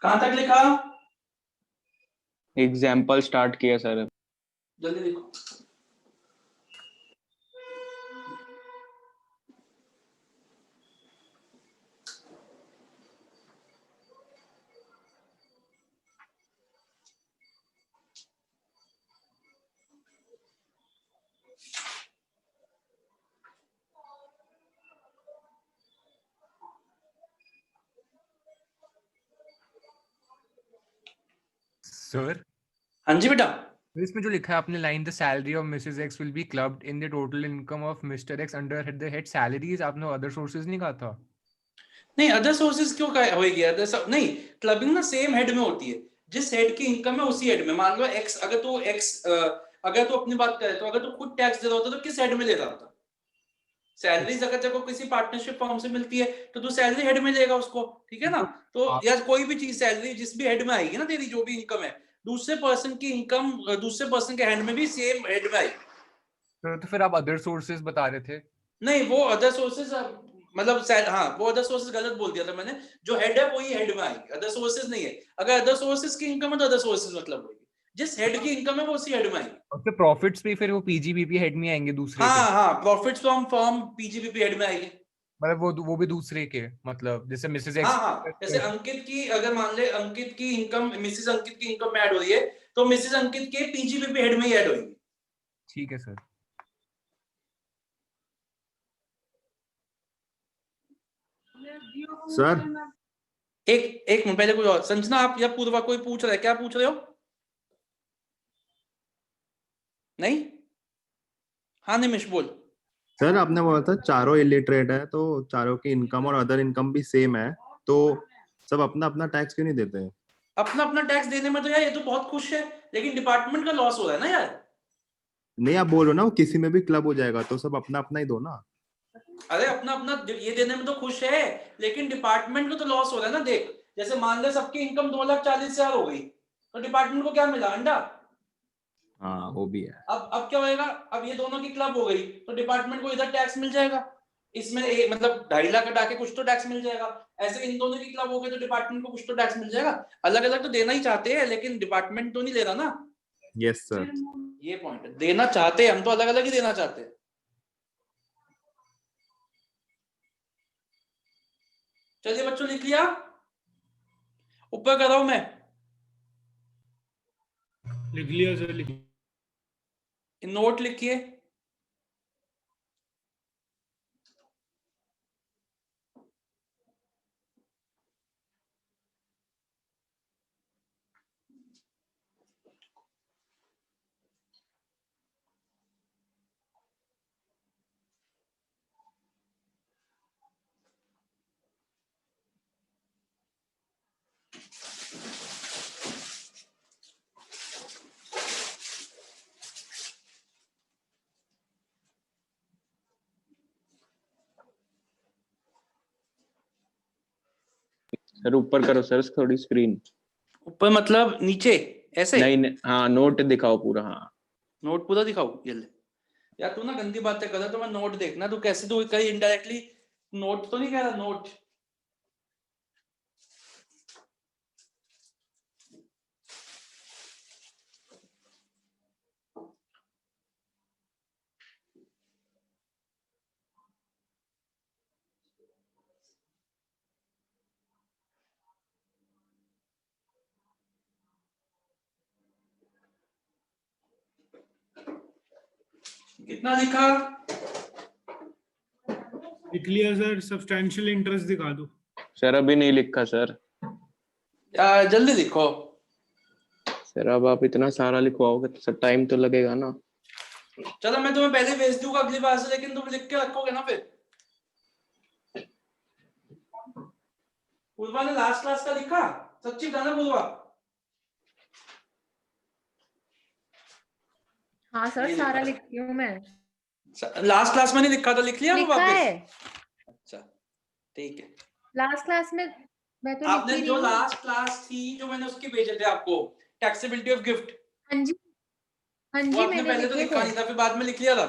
कहां तक लिखा? एग्जाम्पल स्टार्ट किया सर। जल्दी लिखो। सर हाँ जी बेटा। इसमें जो लिखा है आपने line, the salary of Mrs x will be clubbed in the total income of mister x under the head salaries, आपने अदर सोर्सेज नहीं कहा था? नहीं, अदर सोर्सेज क्यों होएगी? अदर सब नहीं, क्लबिंग ना सेम हेड में होती है। जिस हेड की इनकम है उसी हेड में। मान लो एक्स, अगर तू अपनी बात करे तो अगर तू खुद टैक्स दे रहा होता तो किस हेड में ले रहा होता? सैलरीज अगर तेरे को किसी पार्टनरशिप फॉर्म से मिलती है तो तू सैलरी हेड में लेगा उसको, ठीक है ना? तो यार कोई भी चीज सैलरी जिस भी हेड में आएगी ना, तेरी जो भी इनकम है, दूसरे पर्सन की इनकम दूसरे पर्सन के हैंड में भी सेम हेड में आएगी। तो फिर आप अदर सोर्सेज बता रहे थे। नहीं, वो अदर सोर्सेज मतलब हाँ, वो अदर सोर्सेज गलत बोल दिया था मैंने। जो हेड है वही हेड में आएगी, अदर सोर्सेज नहीं है। अगर अदर सोर्सेज की इनकम है तो अदर सोर्सेज मतलब होगी। जिस हेड की इनकम है वो उसी हेड में आएगी। और फिर प्रॉफिट्स भी फिर वो पीजीबीपी हेड में आएंगे दूसरे के, हाँ, profits from form PGBP head में आएगी। मतलब वो भी दूसरे के, मतलब जैसे मिसेस एक्स। हाँ, जैसे अंकित की, अगर मान ले अंकित की इनकम मिसेस अंकित की इनकम में ऐड हो रही है तो मिसेस अंकित के पीजीबीपी हेड में ही ऐड होगी। ठीक है सर। सर एक मिनट पहले कोई और, संजना आप या पूर्वा कोई पूछ रहा है? क्या पूछ रहे हो? नहीं? हाँ निमिष बोल। सर आपने बोला था चारों इलिटरेट है तो चारों की इनकम और अदर इनकम भी सेम है, तो सब अपना अपना टैक्स क्यों नहीं देते हैं? अपना अपना टैक्स देने में तो यार ये तो बहुत खुश है, लेकिन डिपार्टमेंट का लॉस हो रहा है ना यार। नहीं आप बोल रहे हो ना वो किसी में भी क्लब हो जाएगा, तो सब अपना अपना ही दो ना। अरे अपना अपना ये देने में तो खुश है, लेकिन डिपार्टमेंट को तो लॉस हो रहा है ना। देख, जैसे मान ले सबकी इनकम 2,40,000 हो गई तो डिपार्टमेंट को क्या मिला? अंडा। हाँ वो भी है। अब क्या होएगा? अब ये दोनों की क्लब हो गई तो डिपार्टमेंट को इधर टैक्स मिल जाएगा, इसमें मतलब 2.5 लाख कटा के कुछ तो टैक्स मिल जाएगा। ऐसे इन दोनों की क्लब हो गई तो डिपार्टमेंट को कुछ तो टैक्स मिल जाएगा। अलग अलग तो देना ही चाहते हैं, लेकिन डिपार्टमेंट तो नहीं ले रहा ना। Yes sir. ये पॉइंट है, देना चाहते हैं हम तो अलग अलग ही देना चाहते हैं। चलिए बच्चों, लिख लिया? ऊपर कर रहा हूं मैं। लिख लिया सर, लिख लिया। नोट लिखिए। सर ऊपर करो सर थोड़ी स्क्रीन। ऊपर मतलब नीचे? ऐसे नहीं नहीं, हाँ नोट दिखाओ पूरा। हाँ नोट पूरा दिखाओ, ये ले। यार तू ना गंदी बातें कर रहा, तो मैं नोट देखना, तू कैसे, तू कहीं इनडायरेक्टली नोट तो नहीं कह रहा, नोट। कितना लिखा? लिख लिया सर, सब्सटैंशियल इंटरेस्ट दिखा दो। सर अभी नहीं लिखा सर। यार जल्दी लिखो। सर अब आप इतना सारा लिखवाओगे तो सर टाइम तो लगेगा ना। चलो मैं तुम्हें पहले भेज दूंगा अगली बार से, लेकिन तुम लिख के रखोगे ना फिर। पूर्वा ने लास्ट क्लास का लिखा? सच्ची बताना पूर्वा। हाँ सर, ये सारा लिखा। लिखती हूँ मैं। लास्ट क्लास में नहीं लिखा था, लिख लिया वो लिखा वापस? है अच्छा ठीक है। लास्ट क्लास में, मैं तो आपने लिखी जो रही हूँ। लास्ट क्लास थी, जो मैंने उसकी भेजे थे आपको, टैक्सेबिलिटी ऑफ गिफ्ट, हाँ जी, हाँ वो जी, आपने मैंने पहले तो लिखे लिखा थे। नहीं था, फिर बाद में लिख लिया था।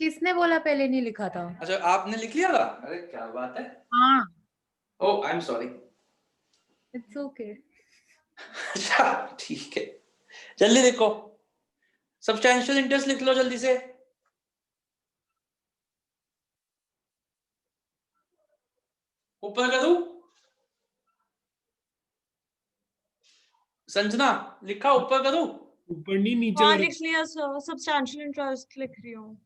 किसने बोला पहले नहीं लिखा था? अच्छा आपने लिख लिया था? अरे क्या बात है। हाँ, oh I am sorry. It's okay. अच्छा ठीक है, जल्दी लिखो। सब्सटैंशियल इंटरेस्ट लिख लो जल्दी से। ऊपर करूं? संजना लिखा, ऊपर करूं? ऊपर नहीं, नीचे हाँ करो। लिख लिया सर, सब्सटैंशियल इंटरेस्ट लिख रही हूँ।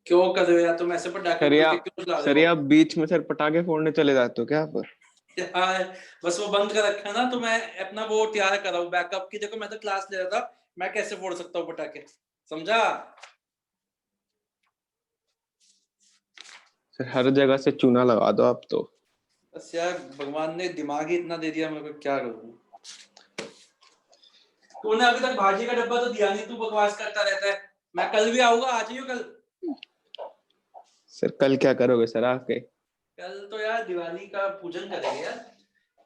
क्यों कर रहे हो यार तुम ऐसे पटाखे सर फोड़ या के क्यों चला सर रहे या हो? बीच में सर पटाखे फोड़ने चले जाते हो क्या आप? यार बस वो बंद कर रखा है ना, तो मैं अपना वो तैयार कर रहा हूँ बैकअप की। देखो मैं तो क्लास ले रहा था, मैं कैसे फोड़ सकता हूँ पटाखे, समझा? सर हर जगह से चूना लगा दो आप तो। बस यार भगवान ने दिमाग ही इतना दे दिया मेरे को, क्या करूँ। तूने अभी तक भाजी का डब्बा तो दिया नहीं, तू बकवास करता रहता है। मैं कल भी आऊंगा, आ जाइयो कल। सर कल क्या करोगे सर आके? कल तो यार दिवाली का पूजन करेंगे यार,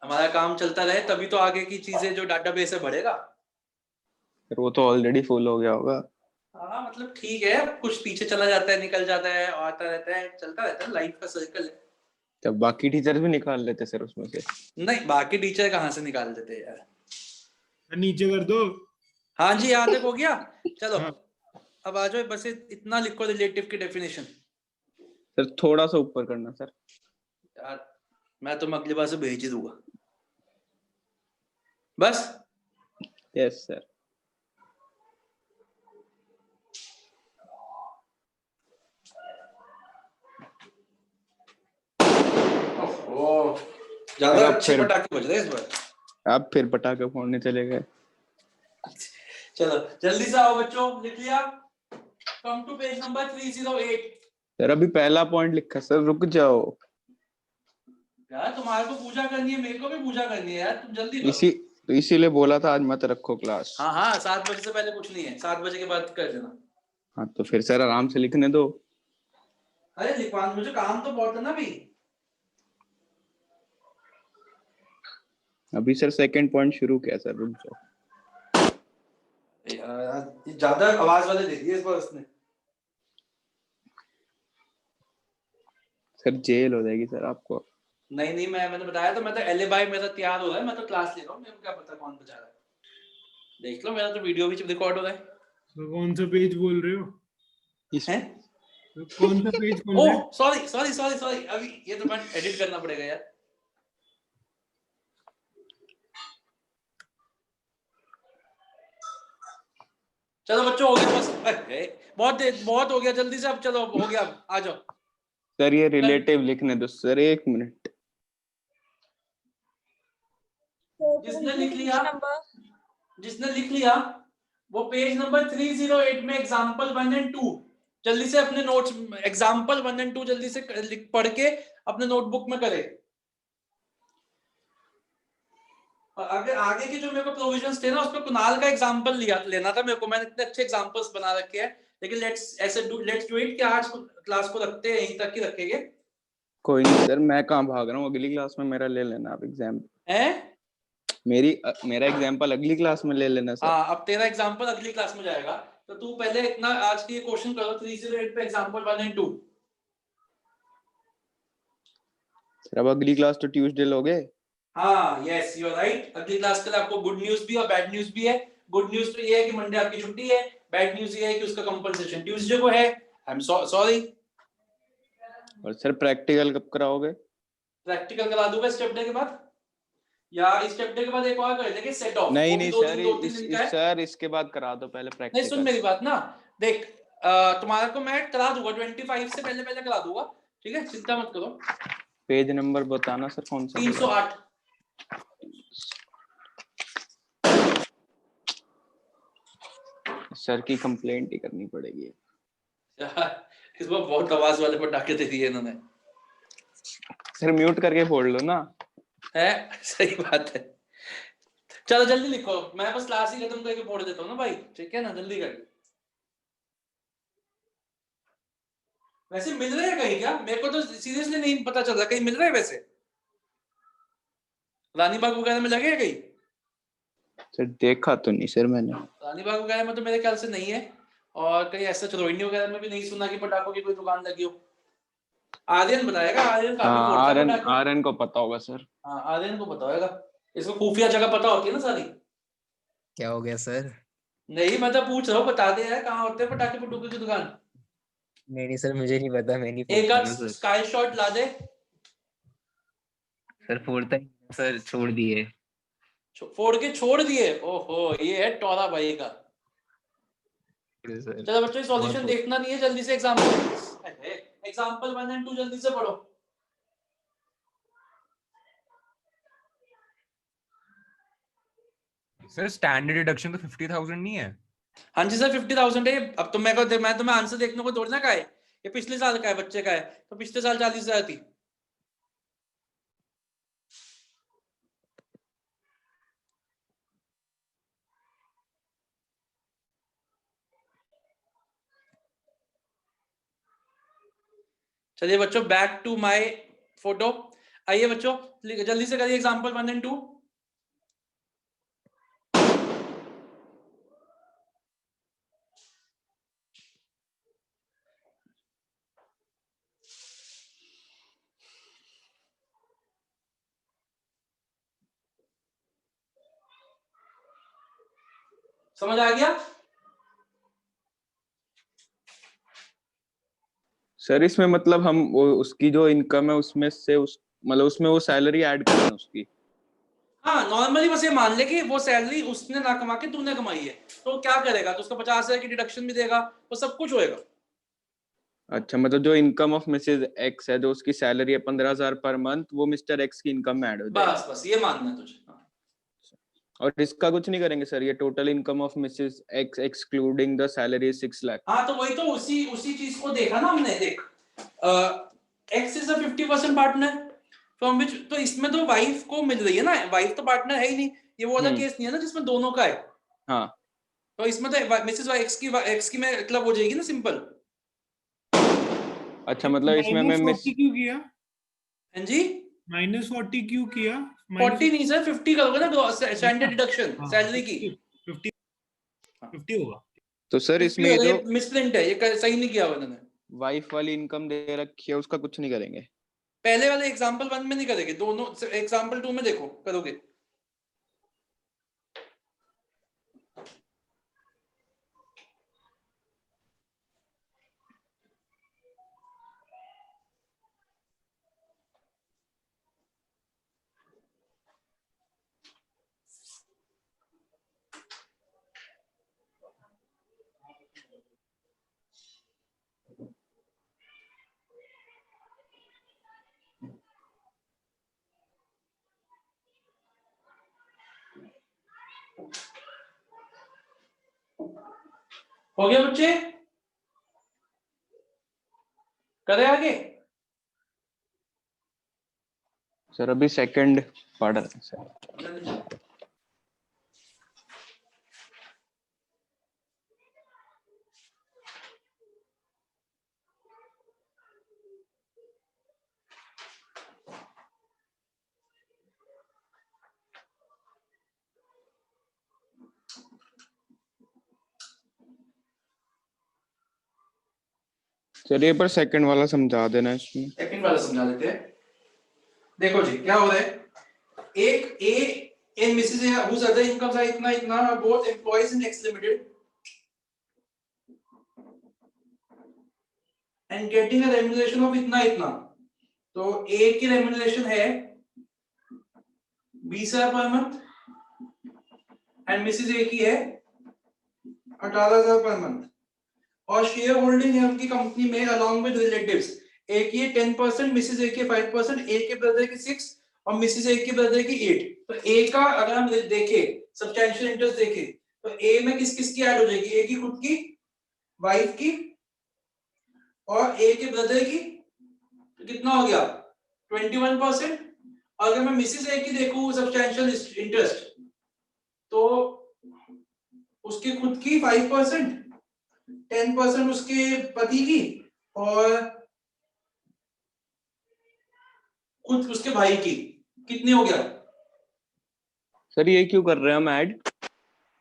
हमारा काम चलता रहे, तभी तो आगे की चीजें जो डाटाबेस है बढ़ेगा। सर वो तो ऑलरेडी फुल हो गया होगा। हाँ मतलब ठीक है, कुछ पीछे चला जाता है, निकल जाता है, आता रहता है, चलता रहता है, लाइफ का सर्कल है। तब बाकी टीचर भी निकाल लेते सर उसमें से। नहीं बाकी टीचर कहाँ से निकाल देते यार। नीचे कर दो। हाँ जी यहाँ तक हो गया, चलो हाँ। अब आ जाओ, बस इतना लिखो रिलेटिव की डेफिनेशन। सर थोड़ा सा ऊपर करना सर। यार मैं तुम अगली बार से भेज ही दूंगा बस। Yes sir. ओह ज्यादा अब अच्छे फिर- पटाखे बज रहे हैं इस बार। आप फिर पटाखे फोड़ने चले गए। चलो जल्दी से आओ बच्चों, लिख लिया? Come to page number 308। Sir अभी पहला पॉइंट लिखा सर, रुक जाओ। यार तुम्हारे को पूजा करनी है, मेरे को भी पूजा करनी है यार, तुम जल्दी इसी करो। तो इसीलिए बोला था आज मत रखो क्लास। हाँ हाँ 7 बजे से पहले कुछ नहीं है, 7 बजे के बाद कर देना। हाँ तो फिर सर आराम से लिखने दो। अरे लिखवान मुझे काम तो बहुत है ना अभी। अभी सर सेकंड पॉइंट शुरू किया सर, रुक जाओ। यार ये ज्यादा आवाज वाले दे दिए इस बार उसने। सर जेल हो जाएगी सर आपको। नहीं नहीं मैंने बताया तो, मैं तो एलिबाई मेरा तैयार हो रहा है, मैं तो क्लास ले रहा हूँ, मेरे को क्या पता कौन बजा रहा है। देख लो मेरा तो वीडियो भी रिकॉर्ड हो रहा है। तो कौन सा पेज बोल रहे हो? हैं? तो कौन सा पेज खोल रहे हो? Oh sorry sorry sorry sorry, अभी ये तो मैं एडिट करना पड़ेगा यार। चलो बच्चों हो गया बस। बहुत हो गया, जल्दी से अब चलो, हो गया, अब आ जाओ। सर ये रिलेटिव लिखने दो सर, 1 मिनट। जिसने लिख लिया, नंबर जिसने लिख लिया वो पेज नंबर 308 में एग्जाम्पल 1 एंड 2 जल्दी से अपने नोट्स, एग्जाम्पल 1 एंड 2 जल्दी से पढ़ के अपने नोटबुक में करे। और अगर आगे के जो मेरे को प्रोविजंस थे ना, उसमें कुणाल का एग्जांपल लेना था मेरे को, मैंने इतने अच्छे एग्जांपल्स बना रखे हैं, लेकिन लेट्स डू इट कि आज क्लास को रखते हैं, यहीं तक ही रखेंगे। कोई नहीं सर, मैं कहाँ भाग रहा हूँ, अगली क्लास में मेरा ले लेना आप एग्जाम्पल। हैं? मेरा एग्जाम्पल अगली क्लास में ले लेना सर। हाँ, अब तेरा एग्जांपल अगली क्लास में जाएगा, तो तू पहले इतना आज की ये क्वेश्चन करो 308 पे एग्जांपल 1 एंड 2। सर अब अगली क्लास तो ट्यूसडे लोगे? हाँ, यस यू आर राइट। अगली क्लास के लिए आपको गुड न्यूज भी और बैड न्यूज भी है। गुड न्यूज तो ये है कि मंडे आपकी छुट्टी है, बैड न्यूज ये है कि उसका कंपनसेशन ट्यूसडे को है। आई एम सॉरी। और सर प्रैक्टिकल कब कराओगे? प्रैक्टिकल करा दूंगा स्टेप डे के बाद, या स्टेप डे के बाद एक और कर लेंगे सेट ऑफ। नहीं वो भी नहीं दो सर, दिन, 2-3 दिन का है। सर इसके बाद करा दो पहले नहीं, सुन प्रैक्टिकल। मेरी बात ना, देख तुम्हारा को मैं करा दूंगा 25 से पहले पहले करा दूंगा, ठीक है, चिंता मत करो। पेज नंबर बताना सर, कौन सा? 308। सर की कंप्लेंट ही करनी पड़ेगी। इस बार बहुत आवाज वाले पटाखे दे दिए इन्होंने। सर म्यूट करके फोड़ लो ना। है, सही बात है। चलो जल्दी लिखो, मैं बस क्लास ही खत्म करके फोड़ देता हूँ ना भाई, ठीक है ना, जल्दी कर। वैसे मिल रहे हैं कहीं क्या? मेरे को तो सीरियसली नहीं पता चल रहा, कहीं मिल रहे हैं वैसे? रानी बाग वगैरह में लगे हैं कहीं? सर देखा तो नहीं सर मैंने। रानी बाग वगैरह में तो मेरे ख्याल से नहीं है, और कहीं ऐसा रोहिणी वगैरह में भी नहीं सुना कि पटाखों की कोई दुकान लगी हो। आर्यन बताएगा, आर्यन काफी हाँ फोड़ता है पटाखे। आर्यन को पता होगा सर। हाँ, आर्यन को पता होगा, इसको खुफिया जगह पता होती है ना सारी। क्या हो गया सर? नहीं, मैं तो पूछ रहा हूँ, बता दे यार कहाँ होते हैं पटाखे पटूखे की दुकान। नहीं सर, मुझे नहीं पता, मैं नहीं एक फोड़ता आध हूँ सर। स्काई शॉट ला दे। सर फोड़ता ही नहीं, सर छोड़ दिए। फोड़ के छोड़ दिए? ओहो, ये है टोरा भाई का। सर चलो बच्चों, सॉल्यूशन देखना नहीं है, जल्दी से एग्जाम्पल 1 एंड 2 जल्दी से पढ़ो। सर स्टैंडर्ड डिडक्शन तो 50,000 नहीं है? हाँ जी सर, 50,000 है। अब तो मैं तुम्हें आंसर देखने को दौड़ना का है, ये पिछले साल का है, बच्चे का है, तो पिछले साल 40,000 थी। चलिए बच्चों, बैक टू माय फोटो। आइए बच्चों, जल्दी से करिए एग्जांपल 1 एंड 2। समझ आ गया? सर इसमें मतलब हम उसकी जो इनकम है उसमें से मतलब उसमें वो सैलरी ऐड करना है उसकी। हाँ, नॉर्मली बस ये मान ले कि वो सैलरी उसने ना कमा के तूने कमाई है, तो क्या करेगा? तो उसका 50,000 की डिडक्शन भी देगा, वो सब कुछ होएगा। अच्छा, मतलब जो इनकम ऑफ मिसेज एक्स है, जो उसकी सैलरी है 15,000 पर मंथ, वो मिस्टर एक्स की इनकम में ऐड हो जाएगी। बस ये मानना है तुझे। हाँ। और इसका कुछ नहीं करेंगे सर? ये total income of Mrs X excluding the salary 6 lakh. हाँ, तो वही तो उसी चीज को देखा ना हमने। देख, x is a 50% partner from which, तो इसमें तो वाइफ को मिल रही है ना, वाइफ तो पार्टनर है ही नहीं। ये वो वाला केस नहीं है ना जिसमें दोनों का है। हाँ, तो इसमें तो मिसेज एक्स की में मतलब हो जाएगी ना, सिंपल। अच्छा मतलब इसमें मैं मिस -40 क्यों किया? हाँ जी, -40 क्यों किया? 40 नहीं सर, 50 करोगे ना स्टैंडर्ड डिडक्शन हाँ, सैलरी की। 50 50 होगा। तो सर 50 इसमें ये होगा, जो ये मिसप्रिंट है, ये सही नहीं किया उन्होंने। वाइफ वाली इनकम दे रखी है उसका कुछ नहीं करेंगे? पहले वाले एग्जांपल 1 में नहीं करेंगे, दोनों एग्जांपल 2 में देखो करोगे। हो गया बच्चे, करें आगे? सर अभी सेकंड पढ़ रहे हैं सर। चलिए पर सेकंड वाला समझा देना इसमें। सेकंड वाला समझा देते हैं। देखो जी क्या हो रहा है, एक A and Mrs A whose other incomes are इतना इतना, both employees in X Limited and getting a remuneration of इतना इतना। तो ए की रेम्यूनरेशन है 20,000 per month and Mrs A की है 18,000 पर मंथ, और शेयर होल्डिंग है उनकी कंपनी में अलॉन्ग विद रिलेटिव्स। ए की 10%, मिसेस ए की 5%, ए के ब्रदर की 6 और मिसेस ए के ब्रदर की 8। तो ए का अगर हम देखें सब्सटैंशियल इंटरेस्ट देखें तो ए में किस किस की ऐड हो जाएगी, ए की खुद की, वाइफ की और ए के ब्रदर की। तो कितना हो गया 21%। अगर मैं मिसेस ए की देखूं सब्सटैंशियल इंटरेस्ट तो उसकी खुद की 5%, 10% उसके पति की और खुद उसके भाई की। कितनी हो गया? सर ये क्यों कर रहे हैं हम ऐड?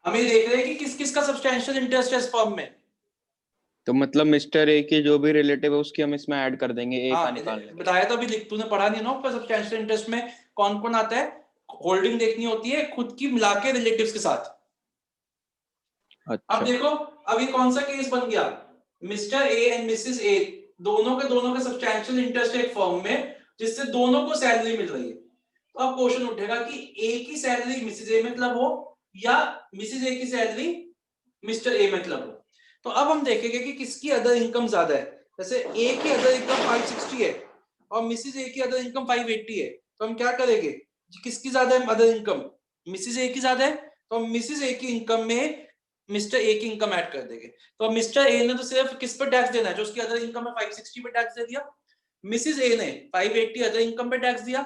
हम ये देख रहे हैं कि किस किस का सब्सटैंशियल इंटरेस्ट है इस फर्म में। तो मतलब मिस्टर ए की जो भी रिलेटिव है उसकी हम इसमें ऐड कर देंगे, ए का निकालने। बताया तो अभी, तूने पढ़ा नहीं ना ऊपर सब्सटैंशियल इंटरेस्ट में कौन कौन आता है। होल्डिंग देखनी होती है खुद की मिला के रिलेटिव्स के साथ। अच्छा। अब देखो अभी कौन सा केस बन गया, mister A and Mrs A दोनों का सब्सटैंशियल इंटरेस्ट है एक फर्म में जिससे दोनों को सैलरी मिल रही है। तो अब क्वेश्चन उठेगा कि ए की सैलरी मिसेस ए में क्लब हो या मिसेस ए की सैलरी मिस्टर ए में क्लब हो। तो अब हम देखेंगे कि किसकी अदर इनकम ज्यादा है। जैसे ए की अदर इनकम 560 है और मिसेस ए की अदर इनकम 580 है, तो हम क्या करेंगे, किसकी ज्यादा है अदर इनकम, मिसेस ए की ज्यादा है, तो हम मिसेस ए की इनकम में मिस्टर ए की इनकम ऐड कर देंगे। तो मिस्टर ए ने तो सिर्फ किस पर टैक्स देना है, जो उसकी अदर इनकम है 560 पे टैक्स दे दिया। मिसेस ए ने 580 अदर इनकम पे टैक्स दिया,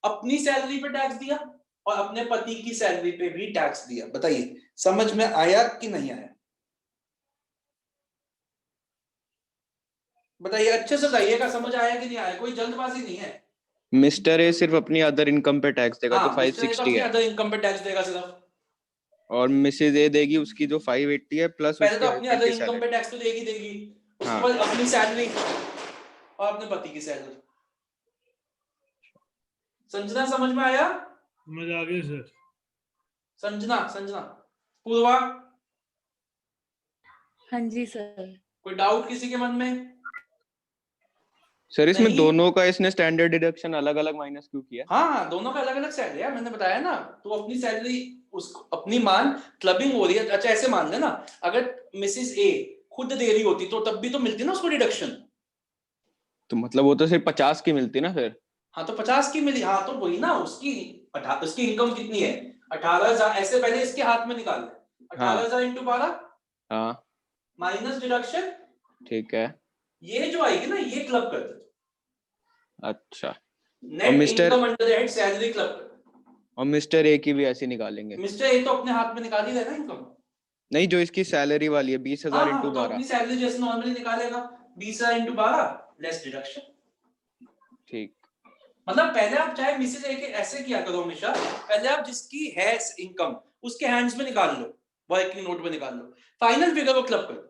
अपनी सैलरी पे टैक्स दिया और अपने पति की सैलरी पे भी टैक्स दिया। बताइए समझ में आया कि नहीं आया? बताइए अच्छे से बताइएगा, समझ आया कि नहीं आया, कोई जल्दबाजी नहीं है। मिस्टर ए सिर्फ अपनी अदर इनकम पे टैक्स देगा, हाँ, तो 560 है, अदर इनकम पे टैक्स देगा सिर्फ। और मिसेज ए देगी उसकी जो 580 है प्लस पहले तो उसके अपनी हस्बैंड अदर की इनकम पे सैलरी। टैक्स तो देगी उसके हाँ। बाद अपनी सैलरी और अपने पति की सैलरी। संजना समझ में आया? समझ आ गई सर। संजना पूर्वा, हाँ जी सर। कोई डाउट किसी के मन में? सर इसमें नहीं। दोनों का इसने स्टैंडर्ड डिडक्शन अलग अलग माइनस क्यों किया? हाँ दोनों का अलग अलग सैलरी है, मैंने बताया ना। तो अपनी सैलरी उसको अपनी मान क्लबिंग हो रही है। अच्छा ऐसे मान लेना, अगर मिसेस ए खुद दे रही होती तो तब भी तो मिलती ना उसको डिडक्शन। तो मतलब वो तो सिर्फ 50 की मिलती ना फिर। हाँ तो 50 की मिली, हाँ तो वही ना, उसकी इनकम कितनी है 18,000। ऐसे पहले इसके हाथ में निकाल ले, 18,000 इंटू 12 हाँ माइनस डिडक्शन, ठीक है। ये जो आएगी ना ये क्लब कर दे। अच्छा, net mister- income under head salary club कर दे। और मिस्टर ए की भी ऐसी निकालेंगे? मिस्टर ए तो अपने हाथ में निकाल ही लेना इनकम। नहीं, जो इसकी सैलरी वाली है 20,000 हाँ, इंटू तो 12। अपनी सैलरी जैसे नॉर्मली निकालेगा 20,000 इंटू 12 लेस डिडक्शन। ठीक। मतलब पहले आप चाहे मिसेज ए के ऐसे किया करो हमेशा, पहले आप जिसकी है इनकम उसके हैंड्स में निकाल लो, वर्किंग नोट में निकाल लो, फाइनल फिगर को क्लब कर दो।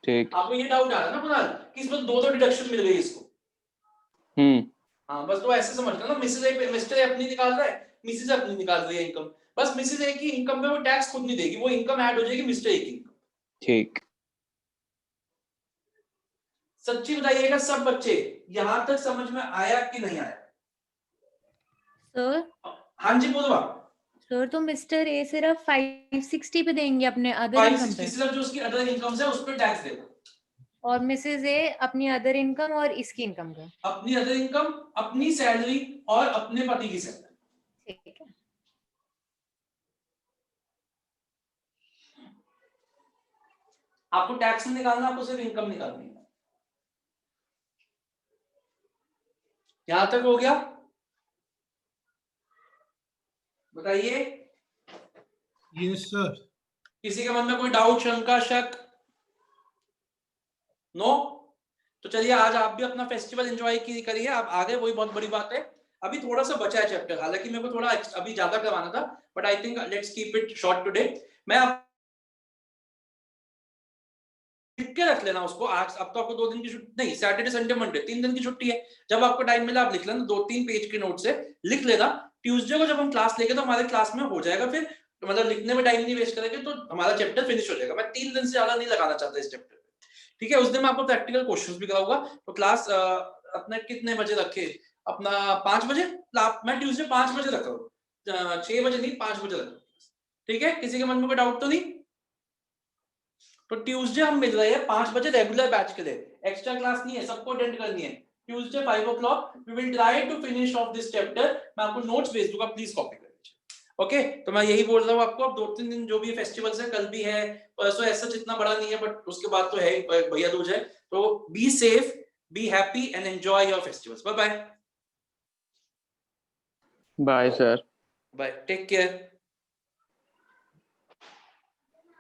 ठीक। आपको ये डाउट आ रहा है ना कुणाल कि इसमें दो डिडक्शन मिल गई इसको। हाँ बस तो ऐसे समझ लो ना, मिस्टर ए अपनी निकाल रहा है, मिसेज अपनी निकाल रही है इनकम। बस मिसेज ए की इनकम में वो टैक्स खुद नहीं देगी, वो इनकम ऐड हो जाएगी मिस्टर ए की इनकम। ठीक। सच्ची बताइएगा सब बच्चे, यहां तक समझ में आया कि नहीं आया? सर हाँ जी पूर्वा। सर तो मिस्टर ए सिर्फ 560 पे देंगे अपने अदर इनकम पे, सिर्फ जो उसकी अदर इनकम है उस पर टैक्स देगा, और मिसेज ए अपनी अदर इनकम और इसकी इनकम का। अपनी अदर इनकम, अपनी सैलरी और अपने पति की सैलरी। ठीक है। आपको टैक्स नहीं निकालना, आपको सिर्फ इनकम निकालनी है। यहां तक हो गया? बताइए। Yes sir. किसी के मन में कोई डाउट, शंका, शक? नो? तो चलिए आज आप भी अपना फेस्टिवल एंजॉय करिए, आप आगे, वही बहुत बड़ी बात है। अभी थोड़ा सा बचा है चैप्टर, हालांकि मेरे को थोड़ा अभी ज्यादा करवाना था, but I think let's keep it short today. मैं आप लिख के रख लेना उसको, आज अब तो आपको 2 दिन की छुट्टी नहीं, सैटरडे संडे मंडे 3 दिन की छुट्टी है। जब आपको टाइम मिला आप लिख लेना, 2-3 पेज के नोट से लिख लेना। ट्यूसडे को जब हम क्लास लेंगे तो हमारे क्लास में हो जाएगा, फिर मतलब लिखने में टाइम नहीं वेस्ट करेंगे तो हमारा चैप्टर फिनिश हो जाएगा। मैं 3 दिन से ज्यादा नहीं लगाना चाहता इस चैप्टर पे, ठीक है? उस दिन मैं आपको प्रैक्टिकल क्वेश्चंस भी कराऊंगा। तो क्लास अपने कितने बजे रखे? अपना 5 बजे। मैं ट्यूसडे 5 बजे रख रहा हूँ, 6 बजे नहीं, 5 बजे रख रहा हूँ, ठीक है? किसी के मन में कोई डाउट तो नहीं? तो ट्यूसडे हम मिल रहे हैं 5 बजे रेगुलर बैच के लिए, एक्स्ट्रा क्लास नहीं है, सबको अटेंड करनी है। Tuesday 5 o'clock we will try to finish off this chapter. मैं आपको नोट्स भेज दूंगा, प्लीज कॉपी कर लीजिए। ओके, तो मैं यही बोल रहा हूँ आपको, अब 2-3 दिन जो भी फेस्टिवल्स है, कल भी है, परसों ऐसा जितना बड़ा नहीं है, बट उसके बाद तो है भैया दूज है। तो be safe, be happy and enjoy your festivals. Bye bye. Bye sir. Bye, take care.